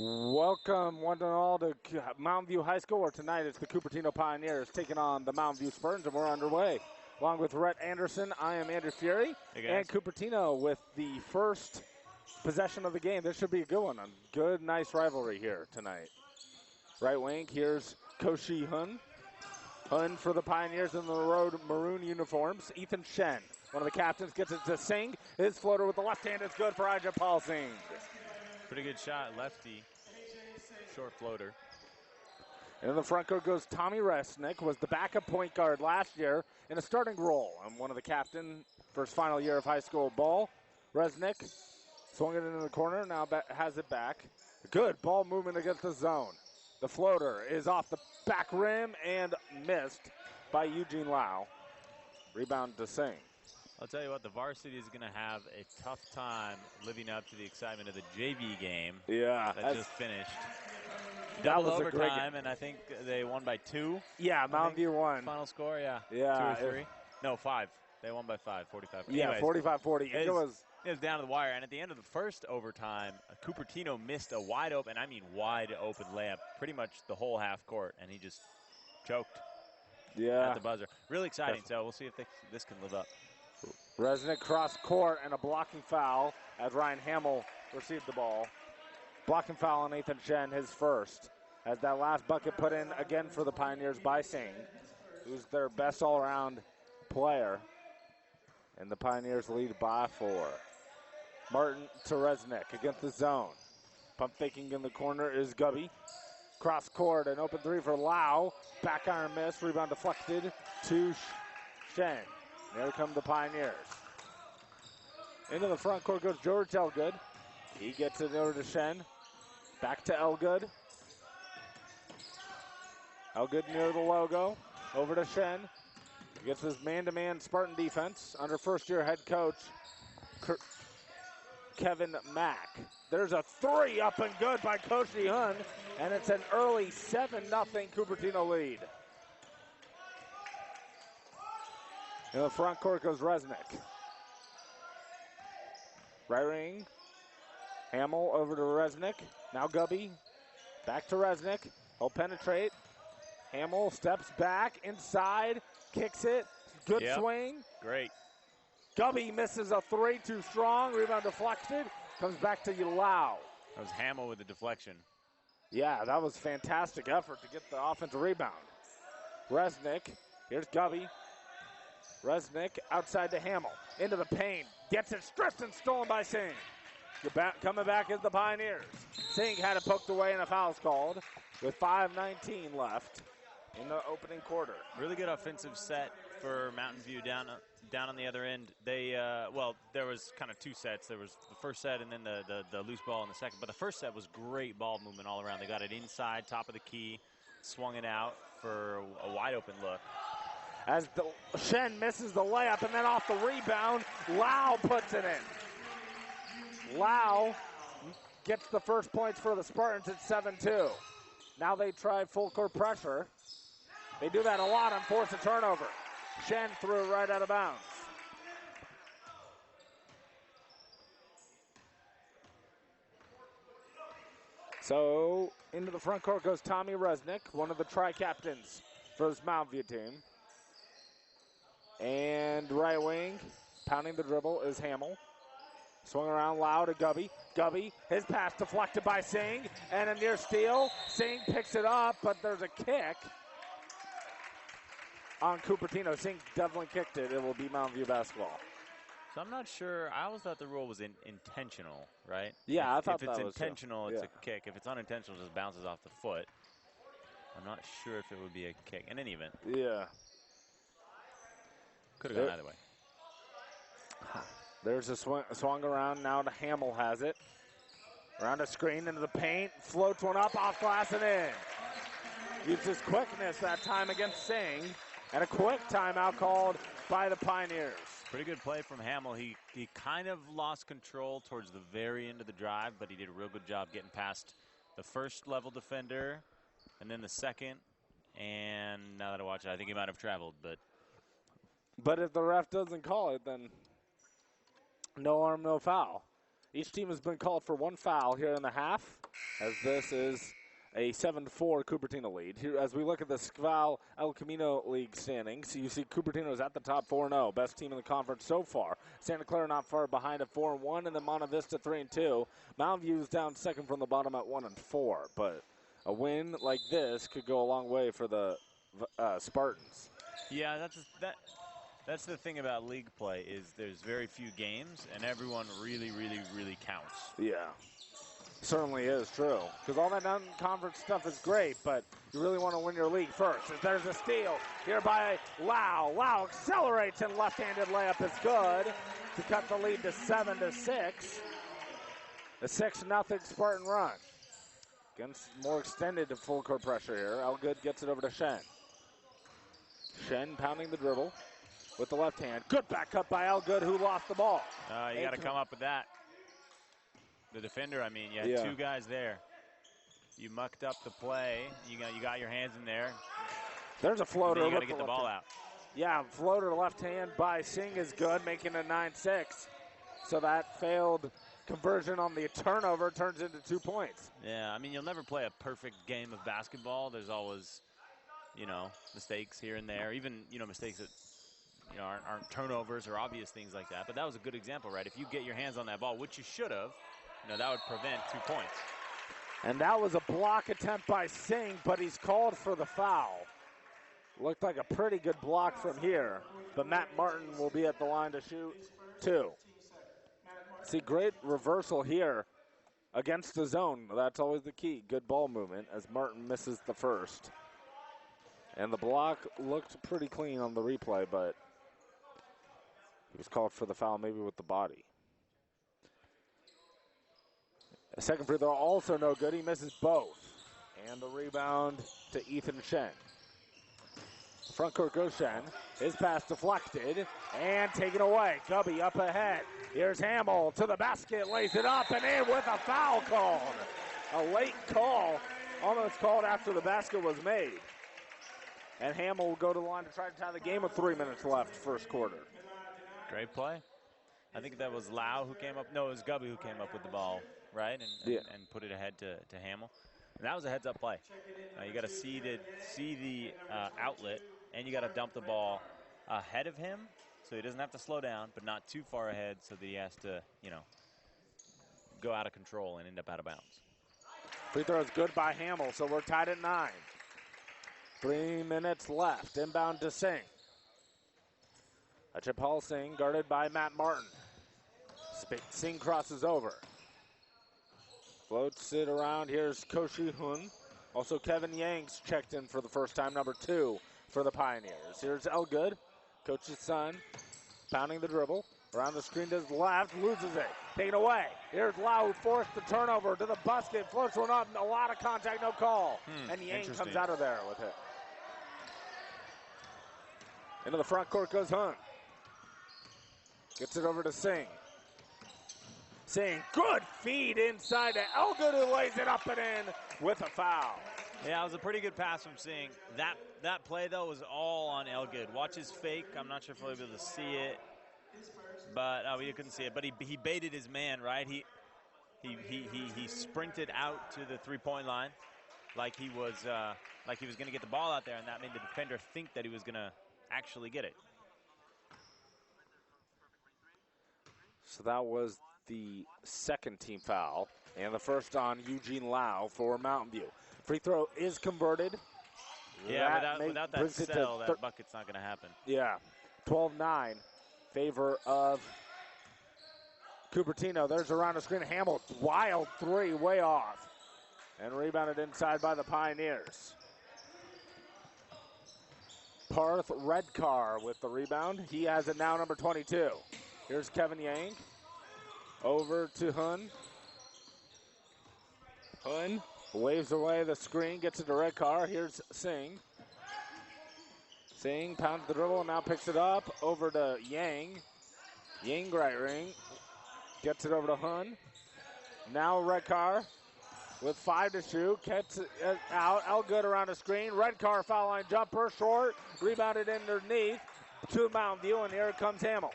Welcome, one and all, to Mountain View High School, where tonight it's the Cupertino Pioneers taking on the Mountain View Spartans, and we're underway. Along with Rhett Anderson, I am Andrew Fury, and Cupertino with the first possession of the game. This should be a good one. A good, nice rivalry here tonight. Right wing, here's Koshi Hun. Hun for the Pioneers in the road maroon uniforms. Ethan Shen, one of the captains, gets it to Singh. His floater with the left hand is good for Ija Paul Singh. Pretty good shot, lefty, short floater. And in the front court goes Tommy Resnick, was the backup point guard last year in a starting role. I'm one of the captain for his final year of high school ball. Resnick swung it into the corner, now has it back. Good ball movement against the zone. The floater is off the back rim and missed by Eugene Lau. Rebound to Singh. I'll tell you what, the varsity is going to have a tough time living up to the excitement of the JV game that just finished. Double overtime, and I think they won by 2. Yeah, Mountain View won. Final score, yeah. 2 or 3? No, 5. They won by 5, 45. Yeah, 45-40. It was down to the wire, and at the end of the first overtime, Cupertino missed a wide open layup pretty much the whole half court, and he just choked at the buzzer. Really exciting, so we'll see if this can live up. Resnick cross court and a blocking foul as Ryan Hamill received the ball. Blocking foul on Nathan Shen, his first, as that last bucket put in again for the Pioneers by Singh, who's their best all-around player. And the Pioneers lead by 4. Martin to Resnick against the zone. Pump faking in the corner is Gubby. Cross court, an open 3 for Lau. Back iron miss, rebound deflected to Shen. There come the Pioneers. Into the front court goes George Elgood. He gets it over to Shen. Back to Elgood. Elgood near the logo. Over to Shen. He gets his man-to-man Spartan defense under first-year head coach Kevin Mack. There's a 3 up and good by Koshi Hun, and it's an early 7-0 Cupertino lead. In the front court goes Resnick. Right wing. Hamill over to Resnick. Now Gubby. Back to Resnick. He'll penetrate. Hamill steps back inside. Kicks it. Good swing. Great. Gubby misses a 3, too strong. Rebound deflected. Comes back to Lau. That was Hamill with the deflection. Yeah, that was fantastic effort to get the offensive rebound. Resnick. Here's Gubby. Resnick outside to Hamill. Into the paint. Gets it stripped and stolen by Singh. Coming back is the Pioneers. Singh had it poked away and a foul's called with 5:19 left in the opening quarter. Really good offensive set for Mountain View down on the other end. They, there was kind of 2 sets. There was the first set and then the loose ball in the second. But the first set was great ball movement all around. They got it inside, top of the key, swung it out for a wide open look. As Shen misses the layup, and then off the rebound, Lau puts it in. Lau gets the first points for the Spartans at 7-2. Now they try full court pressure. They do that a lot and force a turnover. Shen threw it right out of bounds. So into the front court goes Tommy Resnick, one of the tri-captains for this Mountain View team. And right wing, pounding the dribble, is Hamill. Swung around Lau to Gubby. Gubby, his pass deflected by Singh, and a near steal. Singh picks it up, but there's a kick on Cupertino. Singh definitely kicked it. It will be Mountain View basketball. So I'm not sure. I always thought the rule was intentional, right? Yeah, I thought that was If it's intentional, it's a kick. If it's unintentional, it just bounces off the foot. I'm not sure if it would be a kick. In any event. Yeah. Could have gone either way. There's a swung around. Now to Hamill has it. Around a screen into the paint. Floats one up, off glass and in. Uses quickness that time against Singh. And a quick timeout called by the Pioneers. Pretty good play from Hamill. He kind of lost control towards the very end of the drive, but he did a real good job getting past the first level defender and then the second. And now that I watch it, I think he might have traveled, but if the ref doesn't call it, then no arm, no foul. Each team has been called for one foul here in the half, as this is a 7-4 Cupertino lead. Here, as we look at the Squal El Camino League standings, you see Cupertino is at the top 4-0, best team in the conference so far. Santa Clara not far behind at 4-1, and then Monte Vista 3-2. Mountain View is down second from the bottom at 1-4, but a win like this could go a long way for the Spartans. Yeah, that's the thing about league play is there's very few games, and everyone really, really, really counts. Yeah. Certainly is true. Because all that non-conference stuff is great, but you really want to win your league first. As there's a steal here by Lau. Lau accelerates and left-handed layup is good to cut the lead to 7-6. A 6-0 Spartan run. Against more extended to full court pressure here. Elgood gets it over to Shen. Shen pounding the dribble with the left hand. Good back cut by Elgood, who lost the ball. You got to come up with that. The defender, I mean, you had two guys there. You mucked up the play. You got your hands in there. There's a floater. You got to get the ball out. Yeah, floater left hand by Singh is good, making it 9-6. So that failed conversion on the turnover turns into 2 points. Yeah, I mean, you'll never play a perfect game of basketball. There's always, mistakes here and there. Even, mistakes that, aren't turnovers or obvious things like that. But that was a good example, right? If you get your hands on that ball, which you should have, that would prevent 2 points. And that was a block attempt by Singh, but he's called for the foul. Looked like a pretty good block from here, but Matt Martin will be at the line to shoot 2. See, great reversal here against the zone. That's always the key. Good ball movement as Martin misses the first. And the block looked pretty clean on the replay, but he was called for the foul maybe with the body. A second free throw also no good. He misses both. And the rebound to Ethan Shen. Front court goes Shen. His pass deflected and taken away. Gubby up ahead. Here's Hamill to the basket, lays it up and in with a foul called. A late call, almost called after the basket was made. And Hamill will go to the line to try to tie the game with 3 minutes left, first quarter. Great play. I think that was Lau who came up. No, it was Gubby who came up with the ball, right? And put it ahead to Hamill. And that was a heads-up play. You got to see the outlet, and you got to dump the ball ahead of him so he doesn't have to slow down, but not too far ahead so that he has to, go out of control and end up out of bounds. Free throw is good by Hamill, so we're tied at 9. 3 minutes left. Inbound to Singh. Achapal Singh guarded by Matt Martin. Singh crosses over. Floats it around. Here's Koshi Hun. Also Kevin Yanks checked in for the first time, number 2 for the Pioneers. Here's Elgood, coach's son, pounding the dribble. Around the screen to his left, loses it. Taken away. Here's Lau, who forced the turnover to the basket. Floats one up, a lot of contact, no call. And Yang comes out of there with it. Into the front court goes Hun. Gets it over to Singh. Singh, good feed inside to Elgood, who lays it up and in with a foul. Yeah, it was a pretty good pass from Singh. That play, though, was all on Elgood. Watch his fake. I'm not sure if we'll be able to see it. But you couldn't see it. But he baited his man, right? He sprinted out to the three-point line like he was going to get the ball out there, and that made the defender think that he was going to actually get it. So that was the second team foul, and the first on Eugene Lau for Mountain View. Free throw is converted. Yeah, without that sell, that bucket's not going to happen. Yeah, 12-9, favor of Cupertino. There's around the screen. Hamill, wild three, way off, and rebounded inside by the Pioneers. Parth Redcar with the rebound. He has it now, number 22. Here's Kevin Yang. Over to Hun. Hun waves away the screen, gets it to Redcar. Here's Singh. Singh pounds the dribble and now picks it up. Over to Yang. Yang right ring. Gets it over to Hun. Now Redcar with 5 to shoot. Gets it out. Elgood around the screen. Redcar foul line jumper. Short. Rebounded underneath to Mountain View, and here comes Hamill.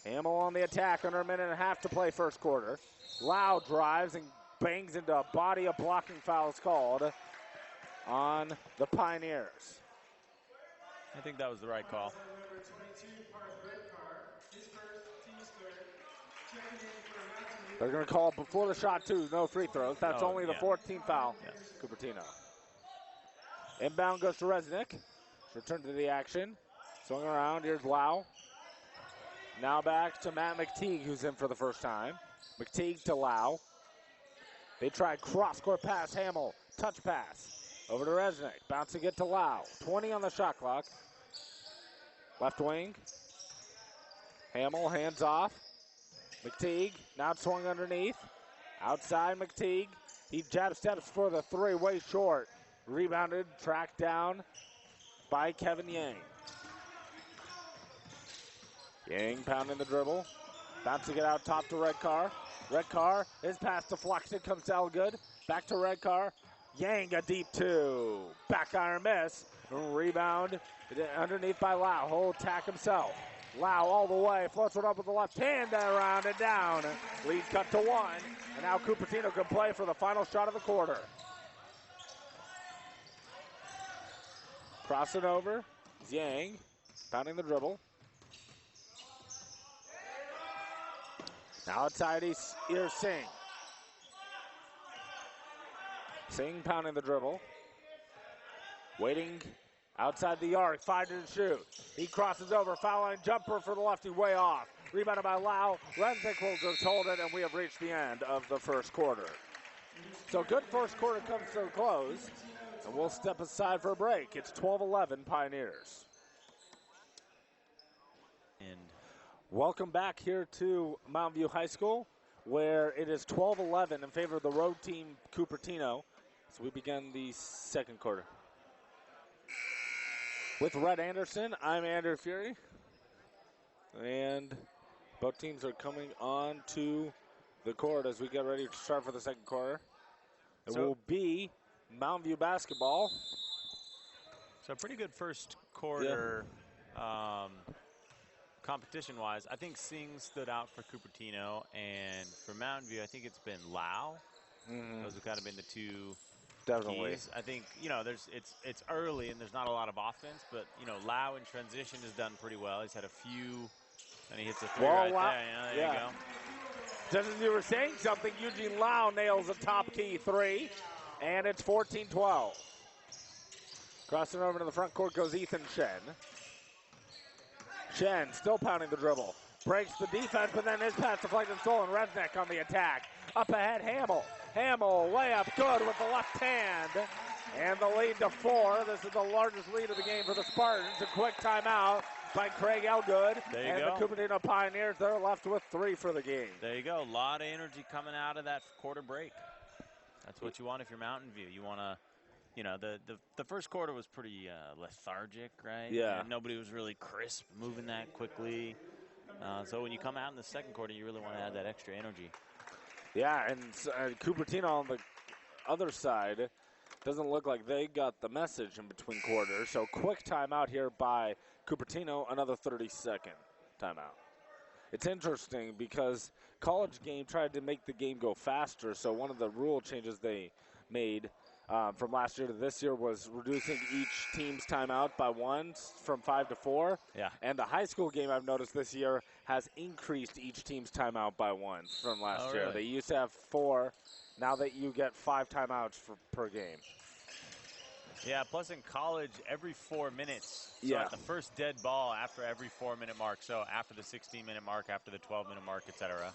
Hamill on the attack, under a minute and a half to play first quarter. Lau drives and bangs into a body of blocking fouls called on the Pioneers. I think that was the right call. They're going to call before the shot, too. No free throws. That's only the 14th foul. Yes. Cupertino. Inbound goes to Resnick. Return to the action. Swung around. Here's Lau. Now back to Matt McTeague, who's in for the first time. McTeague to Lau. They try cross-court pass. Hamill. Touch pass. Over to Resnick. Bouncing it to Lau. 20 on the shot clock. Left wing. Hamill, hands off. McTeague, now swung underneath. Outside McTeague. He jab steps for the three, way short. Rebounded, tracked down by Kevin Yang. Yang pounding the dribble. Bouncing it out top to Redcar. Redcar, his pass deflected, comes to Elgood. Back to Redcar. Yang a deep two. Back iron miss. Rebound underneath by Lau. Hold tack himself. Lau all the way, floats it up with the left hand, around and down. Lead cut to 1, and now Cupertino can play for the final shot of the quarter. Crossing over, Yang, pounding the dribble. Now outside here's Singh. Singh pounding the dribble. Waiting outside the arc, 5 to shoot. He crosses over, foul line jumper for the lefty, way off. Rebounded by Lau. Resnick will just hold it, and we have reached the end of the first quarter. So good first quarter comes to a close, and we'll step aside for a break. It's 12-11 Pioneers. And welcome back here to Mountain View High School, where it is 12-11 in favor of the road team Cupertino. So we begin the second quarter. With Red Anderson, I'm Andrew Fury. And both teams are coming on to the court as we get ready to start for the second quarter. It will be Mountain View basketball. So a pretty good first quarter competition-wise. I think Singh stood out for Cupertino, and for Mountain View, I think it's been Lau. Those have kind of been the two Definitely. keys. I think, you know, it's early and there's not a lot of offense, but, you know, Lau in transition has done pretty well. He's had a few, and he hits a three right there. You know, there you go. Just as you were saying something, Eugene Lau nails a top key three, and it's 14-12. Crossing over to the front court goes Ethan Shen. Shen still pounding the dribble. Breaks the defense, but then his pass deflected, stolen. Resnick on the attack. Up ahead, Hamill. Hamill, layup good with the left hand. And the lead to 4. This is the largest lead of the game for the Spartans. A quick timeout by Craig Elgood. There you and go. The Cupertino Pioneers, they're left with 3 for the game. There you go. A lot of energy coming out of that quarter break. That's what you want if you're Mountain View. You want to, you know, the first quarter was pretty lethargic, right? Yeah. And nobody was really crisp, moving that quickly. So when you come out in the second quarter, you really want to add that extra energy. Yeah, and Cupertino on the other side doesn't look like they got the message in between quarters. So quick timeout here by Cupertino, another 30-second timeout. It's interesting because College Game tried to make the game go faster, so one of the rule changes they made from last year to this year was reducing each team's timeout by 1 from 5 to 4. Yeah. And the high school game, I've noticed this year, has increased each team's timeout by 1 from last year. Really? They used to have 4. Now that you get 5 timeouts per game. Yeah, plus in college, every 4 minutes. So Yeah. at the first dead ball after every 4-minute mark, so after the 16-minute mark, after the 12-minute mark, etc.,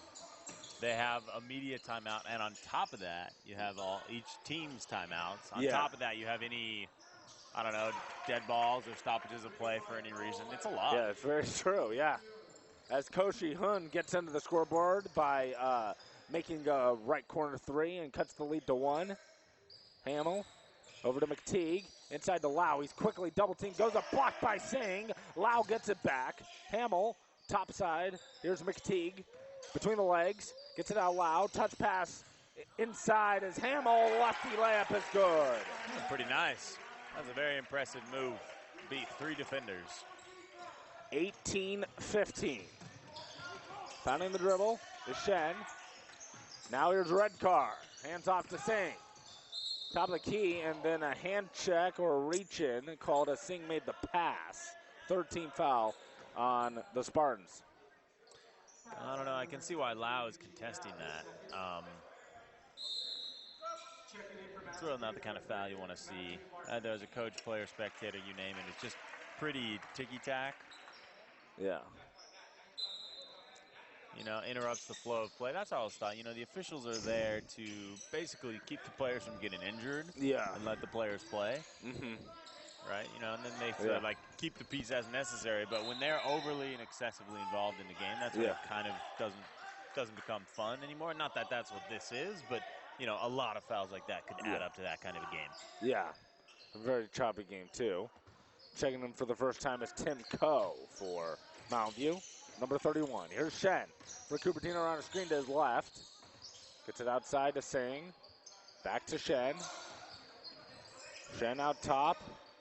they have a media timeout, and on top of that, you have each team's timeouts. On top of that, you have any, I don't know, dead balls or stoppages of play for any reason. It's a lot. Yeah, it's very true, yeah. As Koshi Hun gets into the scoreboard by making a right corner 3 and cuts the lead to 1. Hamill over to McTeague, inside to Lau. He's quickly double-teamed, goes up, blocked by Singh. Lau gets it back. Hamill, top side. Here's McTeague, between the legs. Gets it out loud. Touch pass inside as Hamill. Lefty layup is good. Pretty nice. That was a very impressive move. Beat 3 defenders. 18-15. Pounding the dribble is Shen. Now here's Redcar. Hands off to Singh. Top of the key, and then a hand check or a reach-in called as Singh made the pass. Third team foul on the Spartans. I don't know. I can see why Lau is contesting that. It's really not the kind of foul you want to see. There's a coach, player, spectator, you name it. It's just pretty ticky-tack. Yeah. You know, interrupts the flow of play. That's all I was thought. You know, the officials are there to basically keep the players from getting injured. Yeah. And let the players play. Mm-hmm. Right? You know, and then they like keep the piece as necessary. But when they're overly and excessively involved in the game, that's when it kind of doesn't become fun anymore. Not that that's what this is, but you know, a lot of fouls like that could add up to that kind of a game. Yeah, a very choppy game too. Checking in for the first time is Tim Coe for Mountain View, number 31. Here's Shen for Cupertino around the screen to his left. Gets it outside to Singh. Back to Shen. Shen out top.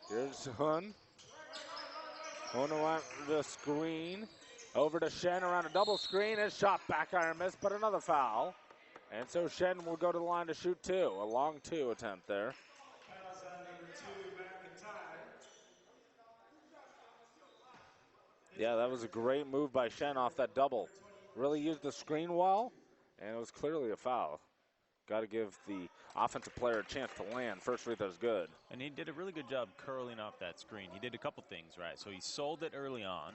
Here's Hun. Hun around the screen. Over to Shen around a double screen. His shot back iron miss, but another foul. And so Shen will go to the line to shoot two. A long two attempt there. Yeah, that was a great move by Shen off that double. Really used the screen well, and it was clearly a foul. Got to give the offensive player a chance to land. First free throw's good. And he did a really good job curling off that screen. He did a couple things, right? So he sold it early on,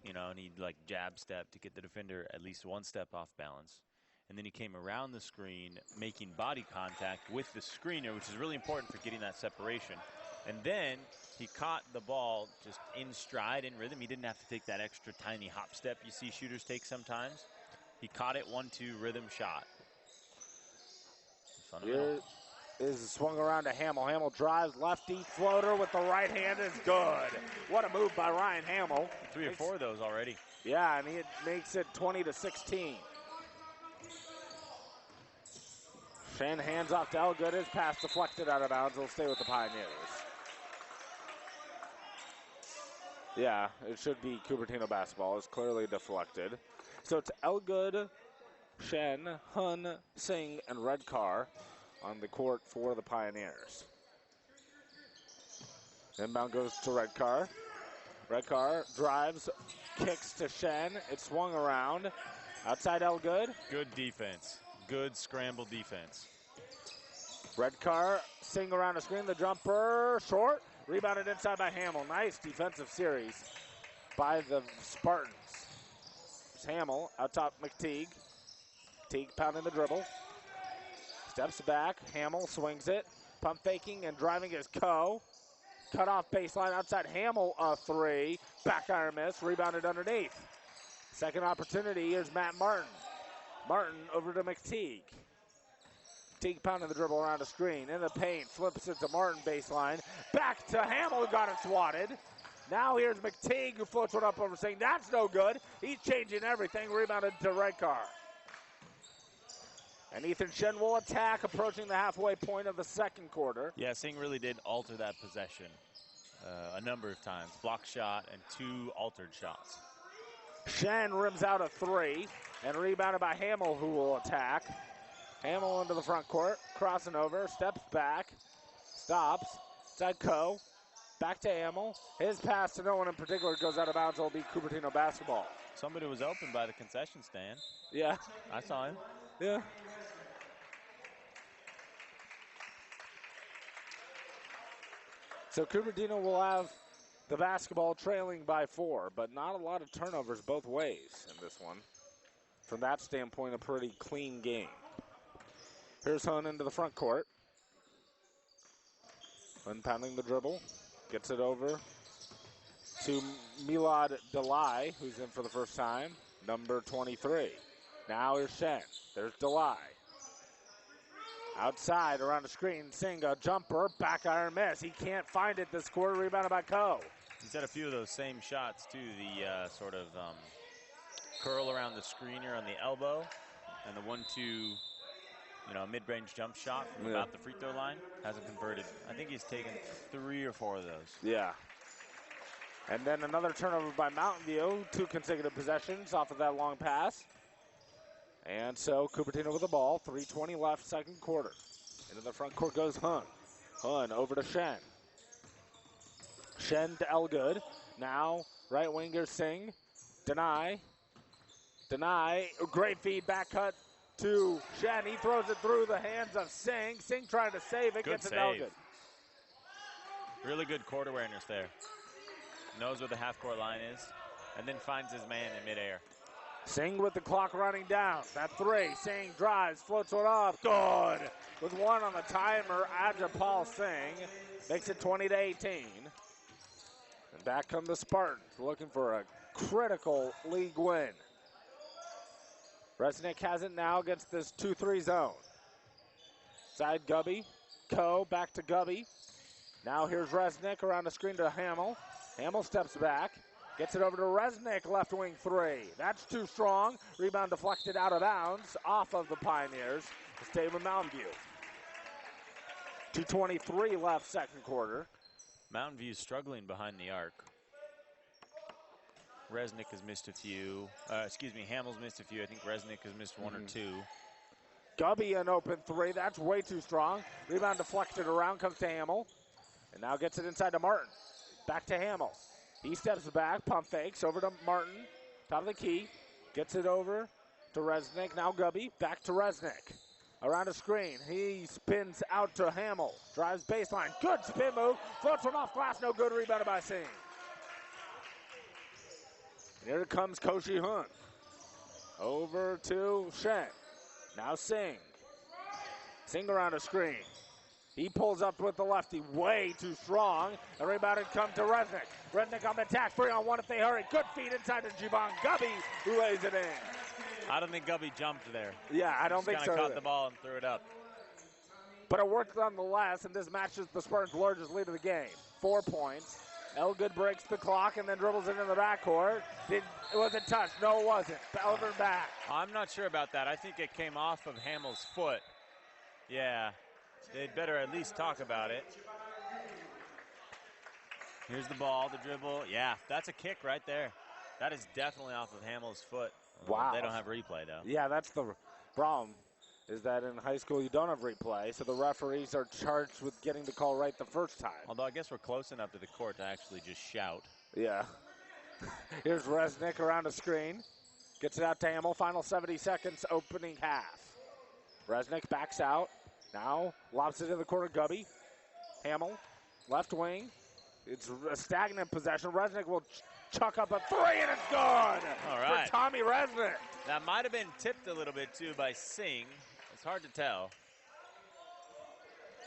you know, and he like jab step to get the defender at least one step off balance. And then he came around the screen, making body contact with the screener, which is really important for getting that separation. And then he caught the ball just in stride, in rhythm. He didn't have to take that extra tiny hop step you see shooters take sometimes. He caught it 1-2 rhythm shot. Here is swung around to Hamill. Hamill drives left deep floater with the right hand is good. What a move by Ryan Hamill. 3 or 4 of those already. Yeah, and he makes it 20-16. Shen hands off to Elgood. His pass deflected out of bounds. He'll stay with the Pioneers. Yeah, it should be Cupertino basketball. It's clearly deflected. So it's Elgood, Shen, Hun, Singh, and Redcar on the court for the Pioneers. Inbound goes to Redcar. Redcar drives, kicks to Shen. It's swung around. Outside Elgood. Good defense. Good scramble defense. Redcar, Singh around the screen. The jumper, short. Rebounded inside by Hamill. Nice defensive series by the Spartans. It's Hamill out top McTeague. McTeague pounding the dribble. Steps back. Hamill swings it. Pump faking and driving is Coe. Cut off baseline outside Hamill, a three. Back iron miss. Rebounded underneath. Second opportunity. Here's Matt Martin. Martin over to McTeague. McTeague pounding the dribble around the screen. In the paint. Flips it to Martin baseline. Back to Hamill who got it swatted. Now here's McTeague who floats one up over saying that's no good. He's changing everything. Rebounded to Redcar. And Ethan Shen will attack, approaching the halfway point of the second quarter. Yeah, Singh really did alter that possession a number of times. Block shot and 2 altered shots. Shen rims out a 3 and rebounded by Hamill, who will attack. Hamill into the front court, crossing over, steps back, stops, side Coe, back to Hamill. His pass to no one in particular goes out of bounds. It'll be Cupertino basketball. Somebody was open by the concession stand. Yeah. I saw him. Yeah. So Cupertino will have the basketball trailing by 4, but not a lot of turnovers both ways in this one. From that standpoint, a pretty clean game. Here's Hun into the front court. Hun pounding the dribble. Gets it over to Milad Delay, who's in for the first time, number 23. Now here's Shen. There's Delay. Outside around the screen, Singh, a jumper, back iron miss. He can't find it this quarter, rebounded by Coe. He's had a few of those same shots too, the sort of curl around the screener on the elbow and the 1-2, you know, mid-range jump shot from about the free throw line. Hasn't converted. I think he's taken 3 or 4 of those. Yeah. And then another turnover by Mountain View. 2 consecutive possessions off of that long pass. And so Cupertino with the ball. 3:20 left, second quarter. Into the front court goes Hun. Hun over to Shen. Shen to Elgood. Now right winger Singh. Deny. Great feed, back cut to Shen. He throws it through the hands of Singh. Singh trying to save it. Good Gets it save. Elgood. Really good court awareness there. Knows where the half-court line is, and then finds his man in midair. Singh with the clock running down. That 3. Singh drives, floats one off. Good. With 1 on the timer, Ajapal Singh makes it 20-18. And back come the Spartans, looking for a critical league win. Resnick has it now against this 2-3 zone. Side Gubby. Back to Gubby. Now here's Resnick around the screen to Hamill. Hamill steps back. Gets it over to Resnick, left wing 3. That's too strong. Rebound deflected out of bounds off of the Pioneers. Stay with Mountain View. 2:23 left, second quarter. Mountain View's struggling behind the arc. Resnick has missed a few. Hamill's missed a few. I think Resnick has missed 1 or 2. Gubby an open 3. That's way too strong. Rebound deflected around, comes to Hamill. And now gets it inside to Martin. Back to Hamill. He steps back, pump fakes, over to Martin. Top of the key. Gets it over to Resnick. Now Gubby, back to Resnick. Around a screen. He spins out to Hamill. Drives baseline. Good spin move. Floats one off glass. No good. Rebounded by Singh. And here comes Koshi Hun. Over to Shen. Now Singh. Singh around a screen. He pulls up with the lefty, way too strong. And rebounded come to Resnick. Resnick on the attack, 3-on-1 if they hurry. Good feed inside to Jibon Gubby, who lays it in. I don't think Gubby jumped there. Yeah, I don't think so. Just kind of caught the ball and threw it up. But it worked nonetheless, and this matches the Spartans' largest lead of the game. 4 points. Elgood breaks the clock and then dribbles it in the backcourt. It wasn't touched. No, it wasn't. Over back. I'm not sure about that. I think it came off of Hamill's foot. Yeah. They'd better at least talk about it. Here's the ball, the dribble. Yeah, that's a kick right there. That is definitely off of Hamill's foot. Wow. They don't have replay, though. Yeah, that's the problem, is that in high school you don't have replay, so the referees are charged with getting the call right the first time. Although I guess we're close enough to the court to actually just shout. Yeah. Here's Resnick around the screen. Gets it out to Hamill. Final 70 seconds, opening half. Resnick backs out. Now lobs it in the corner, Gubby. Hamill, left wing. It's a stagnant possession. Resnick will chuck up a 3, and it's good. All right. For Tommy Resnick. That might have been tipped a little bit, too, by Singh. It's hard to tell.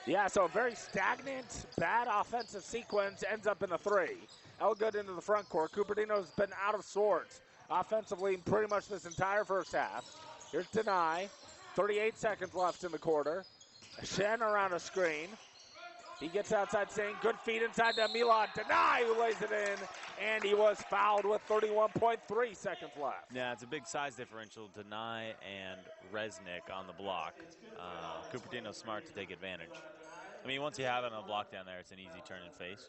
Yeah, so a very stagnant, bad offensive sequence ends up in a 3. Elgood into the front court. Cupertino's been out of sorts offensively pretty much this entire first half. Here's Deny. 38 seconds left in the quarter. Shen around a screen. He gets outside Singh. Good feed inside to Milad Deny, who lays it in. And he was fouled with 31.3 seconds left. Yeah, it's a big size differential. Deny and Resnick on the block. Cupertino's smart to take advantage. I mean, once you have it on the block down there, it's an easy turn and face.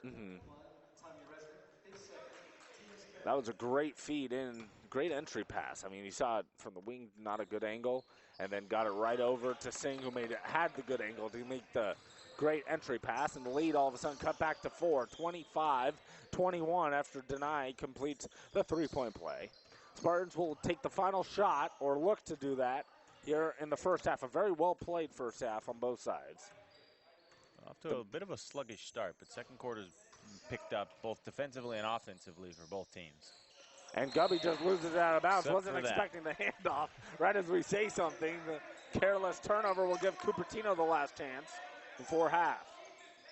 That was a great feed in, great entry pass. I mean, you saw it from the wing, not a good angle, and then got it right over to Singh, who had the good angle to make the great entry pass, and the lead all of a sudden cut back to 4, 25-21 after Deny completes the three-point play. Spartans will take the final shot, or look to do that, here in the first half. A very well-played first half on both sides. Off to a bit of a sluggish start, but second quarter's picked up both defensively and offensively for both teams. And Gubby just loses it out of bounds. Except Wasn't expecting the handoff. Right as we say something, the careless turnover will give Cupertino the last chance before half.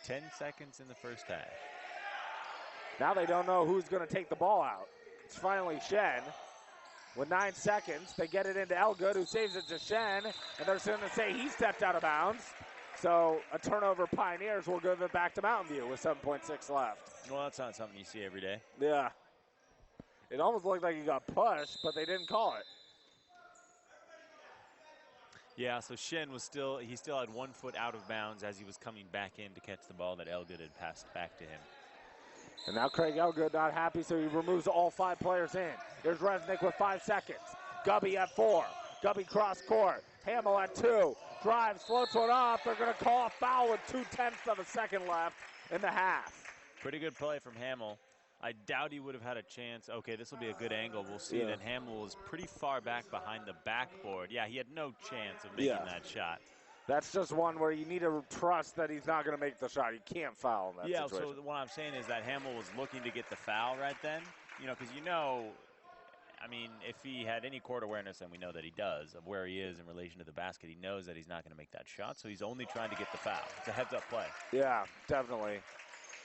10 seconds in the first half. Now they don't know who's going to take the ball out. It's finally Shen. With 9 seconds, they get it into Elgood, who saves it to Shen, and they're going to say he stepped out of bounds. So a turnover, Pioneers will give it back to Mountain View with 7.6 left. Well, that's not something you see every day. Yeah. It almost looked like he got pushed, but they didn't call it. Yeah, so Shen was still had 1 foot out of bounds as he was coming back in to catch the ball that Elgood had passed back to him. And now Craig Elgood not happy, so he removes all 5 players in. Here's Resnick with 5 seconds. Gubby at 4. Gubby cross court. Hamill at 2. Drives, floats one off. They're going to call a foul with 2/10 of a second left in the half. Pretty good play from Hamill. I doubt he would have had a chance. Okay, this will be a good angle. We'll see that Hamill was pretty far back behind the backboard. Yeah, he had no chance of making that shot. That's just one where you need to trust that he's not going to make the shot. You can't foul in that situation. Yeah, so what I'm saying is that Hamill was looking to get the foul right then. You know, because I mean, if he had any court awareness, and we know that he does, of where he is in relation to the basket, he knows that he's not going to make that shot, so he's only trying to get the foul. It's a heads-up play. Yeah, definitely.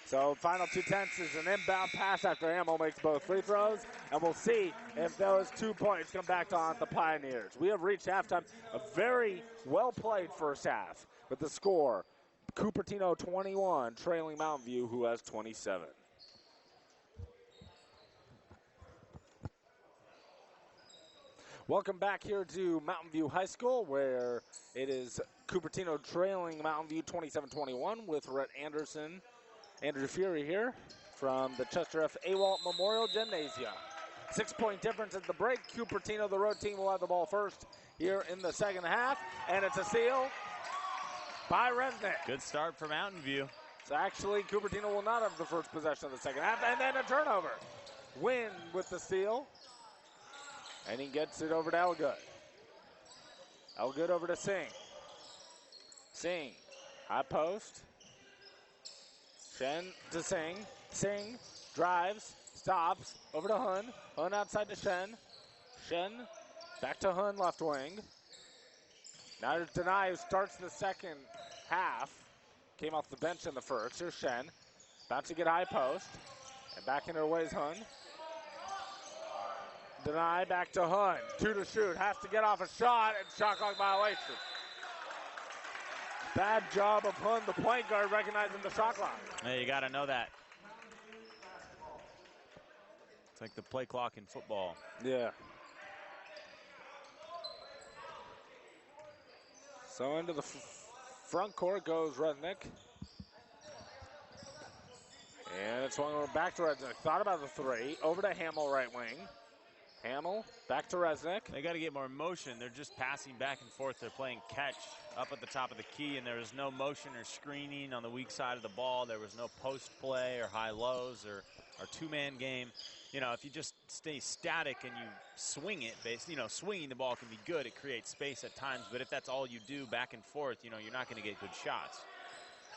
So final 2/10 is an inbound pass after Hamill makes both free throws, and we'll see if those 2 points come back to haunt the Pioneers. We have reached halftime. A very well-played first half, with the score, Cupertino 21, trailing Mountain View, who has 27. Welcome back here to Mountain View High School, where it is Cupertino trailing Mountain View 27-21 with Rhett Anderson. Andrew Fury here from the Chester F. Awalt Memorial Gymnasium. 6-point difference at the break. Cupertino, the road team, will have the ball first here in the second half. And it's a steal by Resnick. Good start for Mountain View. So actually, Cupertino will not have the first possession of the second half. And then a turnover. Wynn with the steal. And he gets it over to Elgood. Elgood over to Singh. Singh, high post. Shen to Singh. Singh drives, stops, over to Hun. Hun outside to Shen. Shen back to Hun, left wing. Now Denai, who starts the second half. Came off the bench in the first. Here's Shen. About to get high post. And back in her way is Hun. Denai back to Hun. 2 to shoot. Has to get off a shot, and shot clock violation. Bad job of Hun, the point guard, recognizing the shot clock. Hey, you got to know that. It's like the play clock in football. Yeah. So into the front court goes Resnick. And it's swung back to Resnick. Thought about the 3. Over to Hamill, right wing. Hamill, back to Resnick. They got to get more motion. They're just passing back and forth. They're playing catch up at the top of the key, and there was no motion or screening on the weak side of the ball. There was no post play or high lows or two-man game. You know, if you just stay static and you swing it, swinging the ball can be good. It creates space at times, but if that's all you do back and forth, you're not going to get good shots.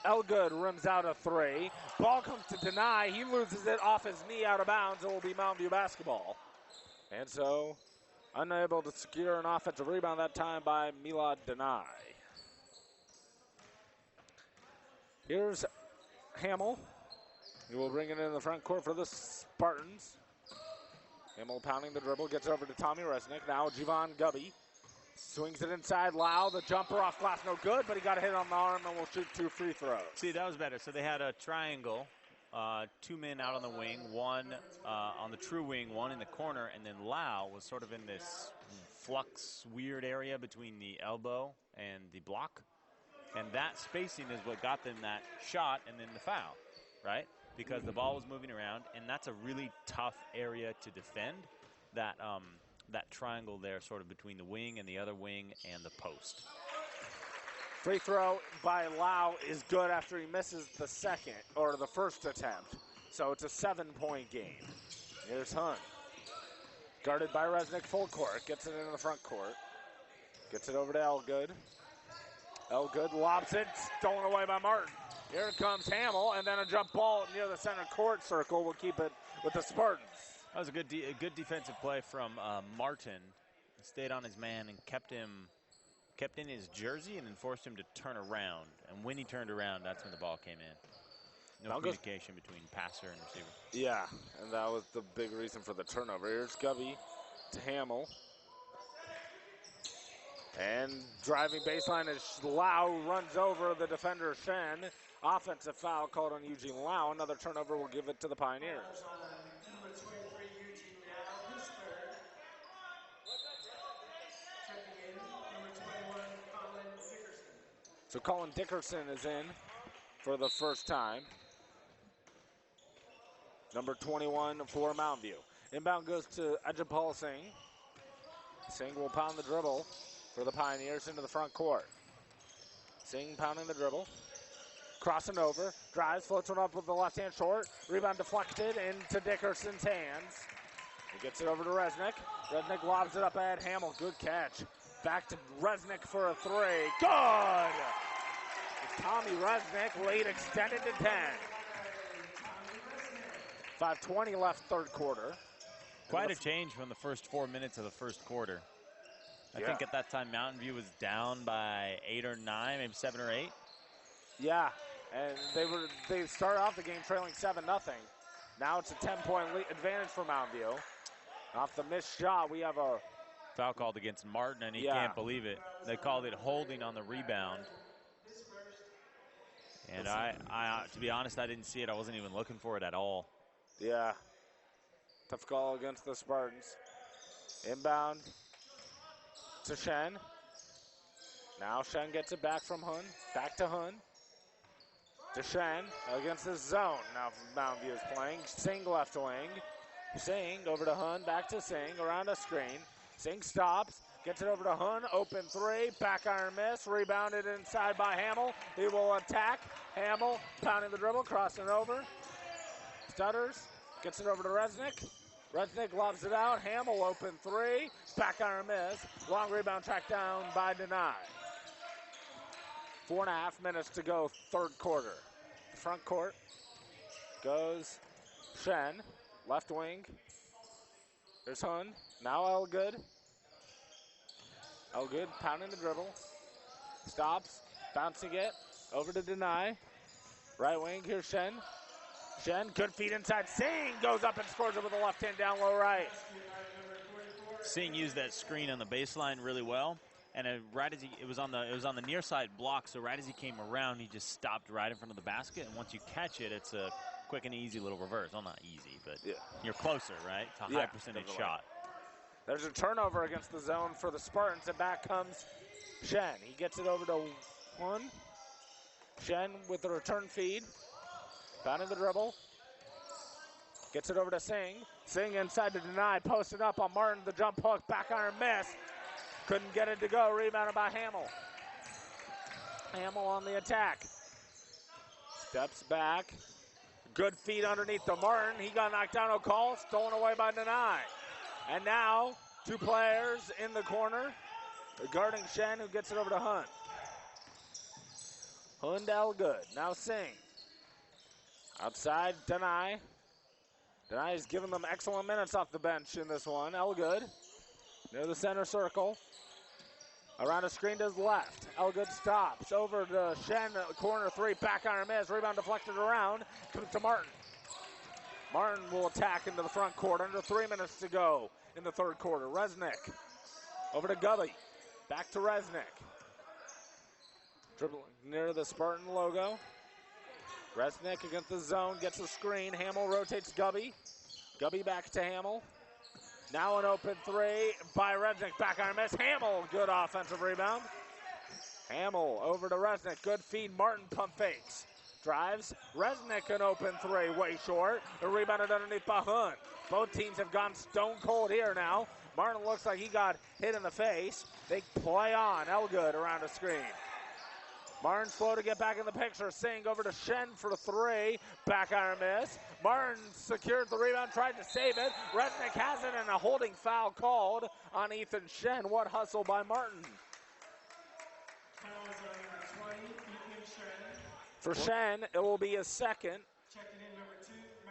Elgood rims out a 3. Ball comes to Denai. He loses it off his knee out of bounds. It will be Mountain View basketball. And so, unable to secure an offensive rebound that time by Milad Denai. Here's Hamill. He will bring it in the front court for the Spartans. Hamill pounding the dribble, gets it over to Tommy Resnick. Now Javon Gubby swings it inside. Lau, the jumper off glass, no good, but he got a hit on the arm and will shoot 2 free throws. See, that was better. So they had a triangle. 2 men out on the wing, 1 on the true wing, 1 in the corner, and then Lau was sort of in this flux, weird area between the elbow and the block. And that spacing is what got them that shot and then the foul, right? Because the ball was moving around, and that's a really tough area to defend, that triangle there sort of between the wing and the other wing and the post. Free throw by Lau is good after he misses the first attempt. So it's a 7-point game. Here's Hun. Guarded by Resnick, full court. Gets it into the front court. Gets it over to Elgood. Elgood lobs it, stolen away by Martin. Here comes Hamill, and then a jump ball near the center court circle will keep it with the Spartans. That was a good defensive play from Martin. He stayed on his man and kept in his jersey and then forced him to turn around. And when he turned around, that's when the ball came in. No communication between passer and receiver. Yeah, and that was the big reason for the turnover. Here's Gubby to Hamill. And driving baseline as Lau runs over the defender Shen. Offensive foul called on Eugene Lau. Another turnover will give it to the Pioneers. So Colin Dickerson is in for the first time. number 21 for Mountain View. Inbound goes to Ajapal Singh. Singh will pound the dribble for the Pioneers into the front court. Singh pounding the dribble. Crossing over, drives, floats one up with the left hand short. Rebound deflected into Dickerson's hands. He gets it over to Resnick. Resnick lobs it up ahead. Hamill, good catch. Back to Resnick for a three. Good! Tommy Resnick, late extended to 10. 5:20 left third quarter. Quite a change from the first 4 minutes of the first quarter. I think at that time Mountain View was down by 8 or 9, maybe 7 or 8. Yeah, and they started off the game trailing 7-0. Now it's a 10-point advantage for Mountain View. Off the missed shot, we have a foul called against Martin, and he can't believe it. They called it holding on the rebound. And I, to be honest, I didn't see it. I wasn't even looking for it at all. Yeah, tough call against the Spartans. Inbound to Shen. Now Shen gets it back from Hun. Back to Hun. To Shen against the zone. Now Mountain View is playing. Singh left wing. Singh over to Hun. Back to Singh around a screen. Singh stops. Gets it over to Hun. Open three. Back iron miss. Rebounded inside by Hamill. He will attack. Hamill pounding the dribble. Crossing over. Stutters. Gets it over to Resnick. Resnick lobs it out. Hamill open three. Back iron miss. Long rebound tracked down by Denai. 4.5 minutes to go, third quarter. Front court goes Shen, left wing. There's Hun. Now Elgood. Elgood pounding the dribble. Stops, bouncing it over to Denai. Right wing, here's Shen. Shen, good feed inside. Singh goes up and scores it with the left hand down low right. Singh used that screen on the baseline really well. And right as it was on the near side block, so right as he came around, he just stopped right in front of the basket. And once you catch it, it's a quick and easy little reverse. Well, not easy, but you're closer, right? It's a high percentage shot. There's a turnover against the zone for the Spartans, and back comes Shen. He gets it over to Hun. Shen with the return feed. Pounding the dribble. Gets it over to Singh. Singh inside to Denai, posted up on Martin, the jump hook, back iron miss. Couldn't get it to go, rebounded by Hamill. Hamill on the attack. Steps back. Good feed underneath the Martin. He got knocked down, no call, stolen away by Denai. And now, two players in the corner, guarding Shen, who gets it over to Hun. Hun to Elgood, now Singh. Outside, Denai. Denai is giving them excellent minutes off the bench in this one. Elgood, near the center circle. Around a screen to his left. Elgood stops. Over to Shen, corner three, back iron miss. Rebound deflected around. Comes to Martin. Martin will attack into the front court. Under 3 minutes to go in the third quarter. Resnick. Over to Gubby. Back to Resnick. Dribbling near the Spartan logo. Resnick against the zone. Gets the screen. Hamill rotates Gubby. Gubby back to Hamill. Now an open three by Resnick. Back iron miss. Hamill, good offensive rebound. Hamill over to Resnick. Good feed. Martin pump fakes. Drives. Resnick an open three. Way short. Rebounded underneath by Hun. Both teams have gone stone cold here now. Martin looks like he got hit in the face. They play on. Elgood around a screen. Martin slow to get back in the picture. Singh over to Shen for the three. Back iron miss. Martin secured the rebound, tried to save it. Resnick has it, and a holding foul called on Ethan Shen. What hustle by Martin. For Shen, it will be a second.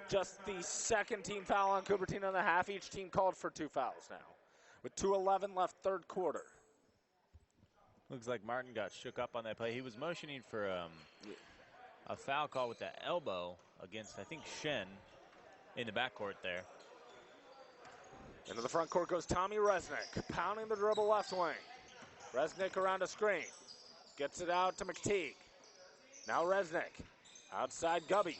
Just the second team foul on Cupertino in the half. Each team called for 2 fouls now. With 2:11 left third quarter. Looks like Martin got shook up on that play. He was motioning for a foul call with the elbow against, I think, Shen in the backcourt there. Into the front court goes Tommy Resnick, pounding the dribble left wing. Resnick around a screen. Gets it out to McTeague. Now Resnick. Outside Gubby.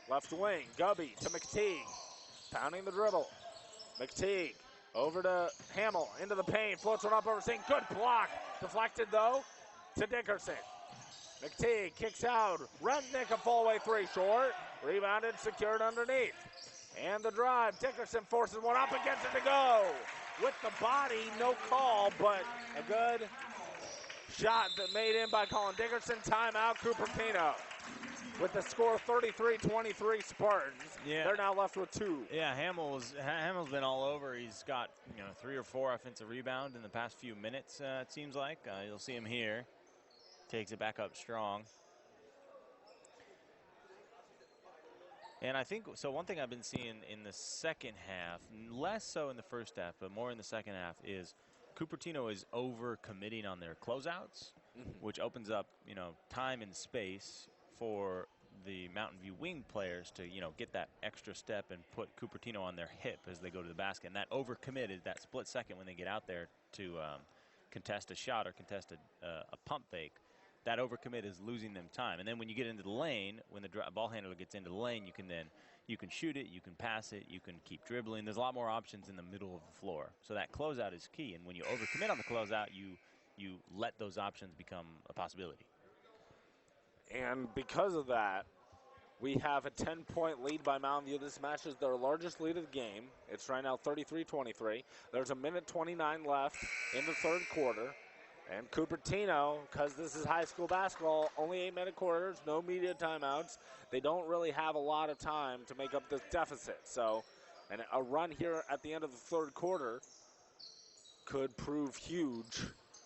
Left wing, Gubby to McTeague. Pounding the dribble. McTeague over to Hamill, into the paint, floats one up over Singh. Good block. Deflected, though, to Dickerson. McTeague kicks out. Resnick a fallaway three short. Rebounded, secured underneath. And the drive. Dickerson forces one up and gets it to go. With the body, no call, but a good shot that made in by Colin Dickerson. Timeout, Cupertino. With the score 33-23 Spartans. Yeah. They're now left with 2. Yeah, Hamill's been all over. He's got 3 or 4 offensive rebounds in the past few minutes, it seems like. You'll see him here. Takes it back up strong. And I think, so one thing I've been seeing in the second half, less so in the first half, but more in the second half, is Cupertino is over-committing on their closeouts, which opens up, time and space for the Mountain View wing players to, get that extra step and put Cupertino on their hip as they go to the basket. And that overcommit is that split second when they get out there to contest a shot or contest a pump fake. That overcommit is losing them time. And then when you get into the lane, when the ball handler gets into the lane, you can shoot it, you can pass it, you can keep dribbling. There's a lot more options in the middle of the floor. So that closeout is key. And when you overcommit on the closeout, you let those options become a possibility. And because of that, we have a 10-point lead by Mountain View. This match is their largest lead of the game. It's right now 33-23. There's a minute 29 left in the third quarter. And Cupertino, because this is high school basketball, only 8-minute quarters, no media timeouts. They don't really have a lot of time to make up this deficit. So, and a run here at the end of the third quarter could prove huge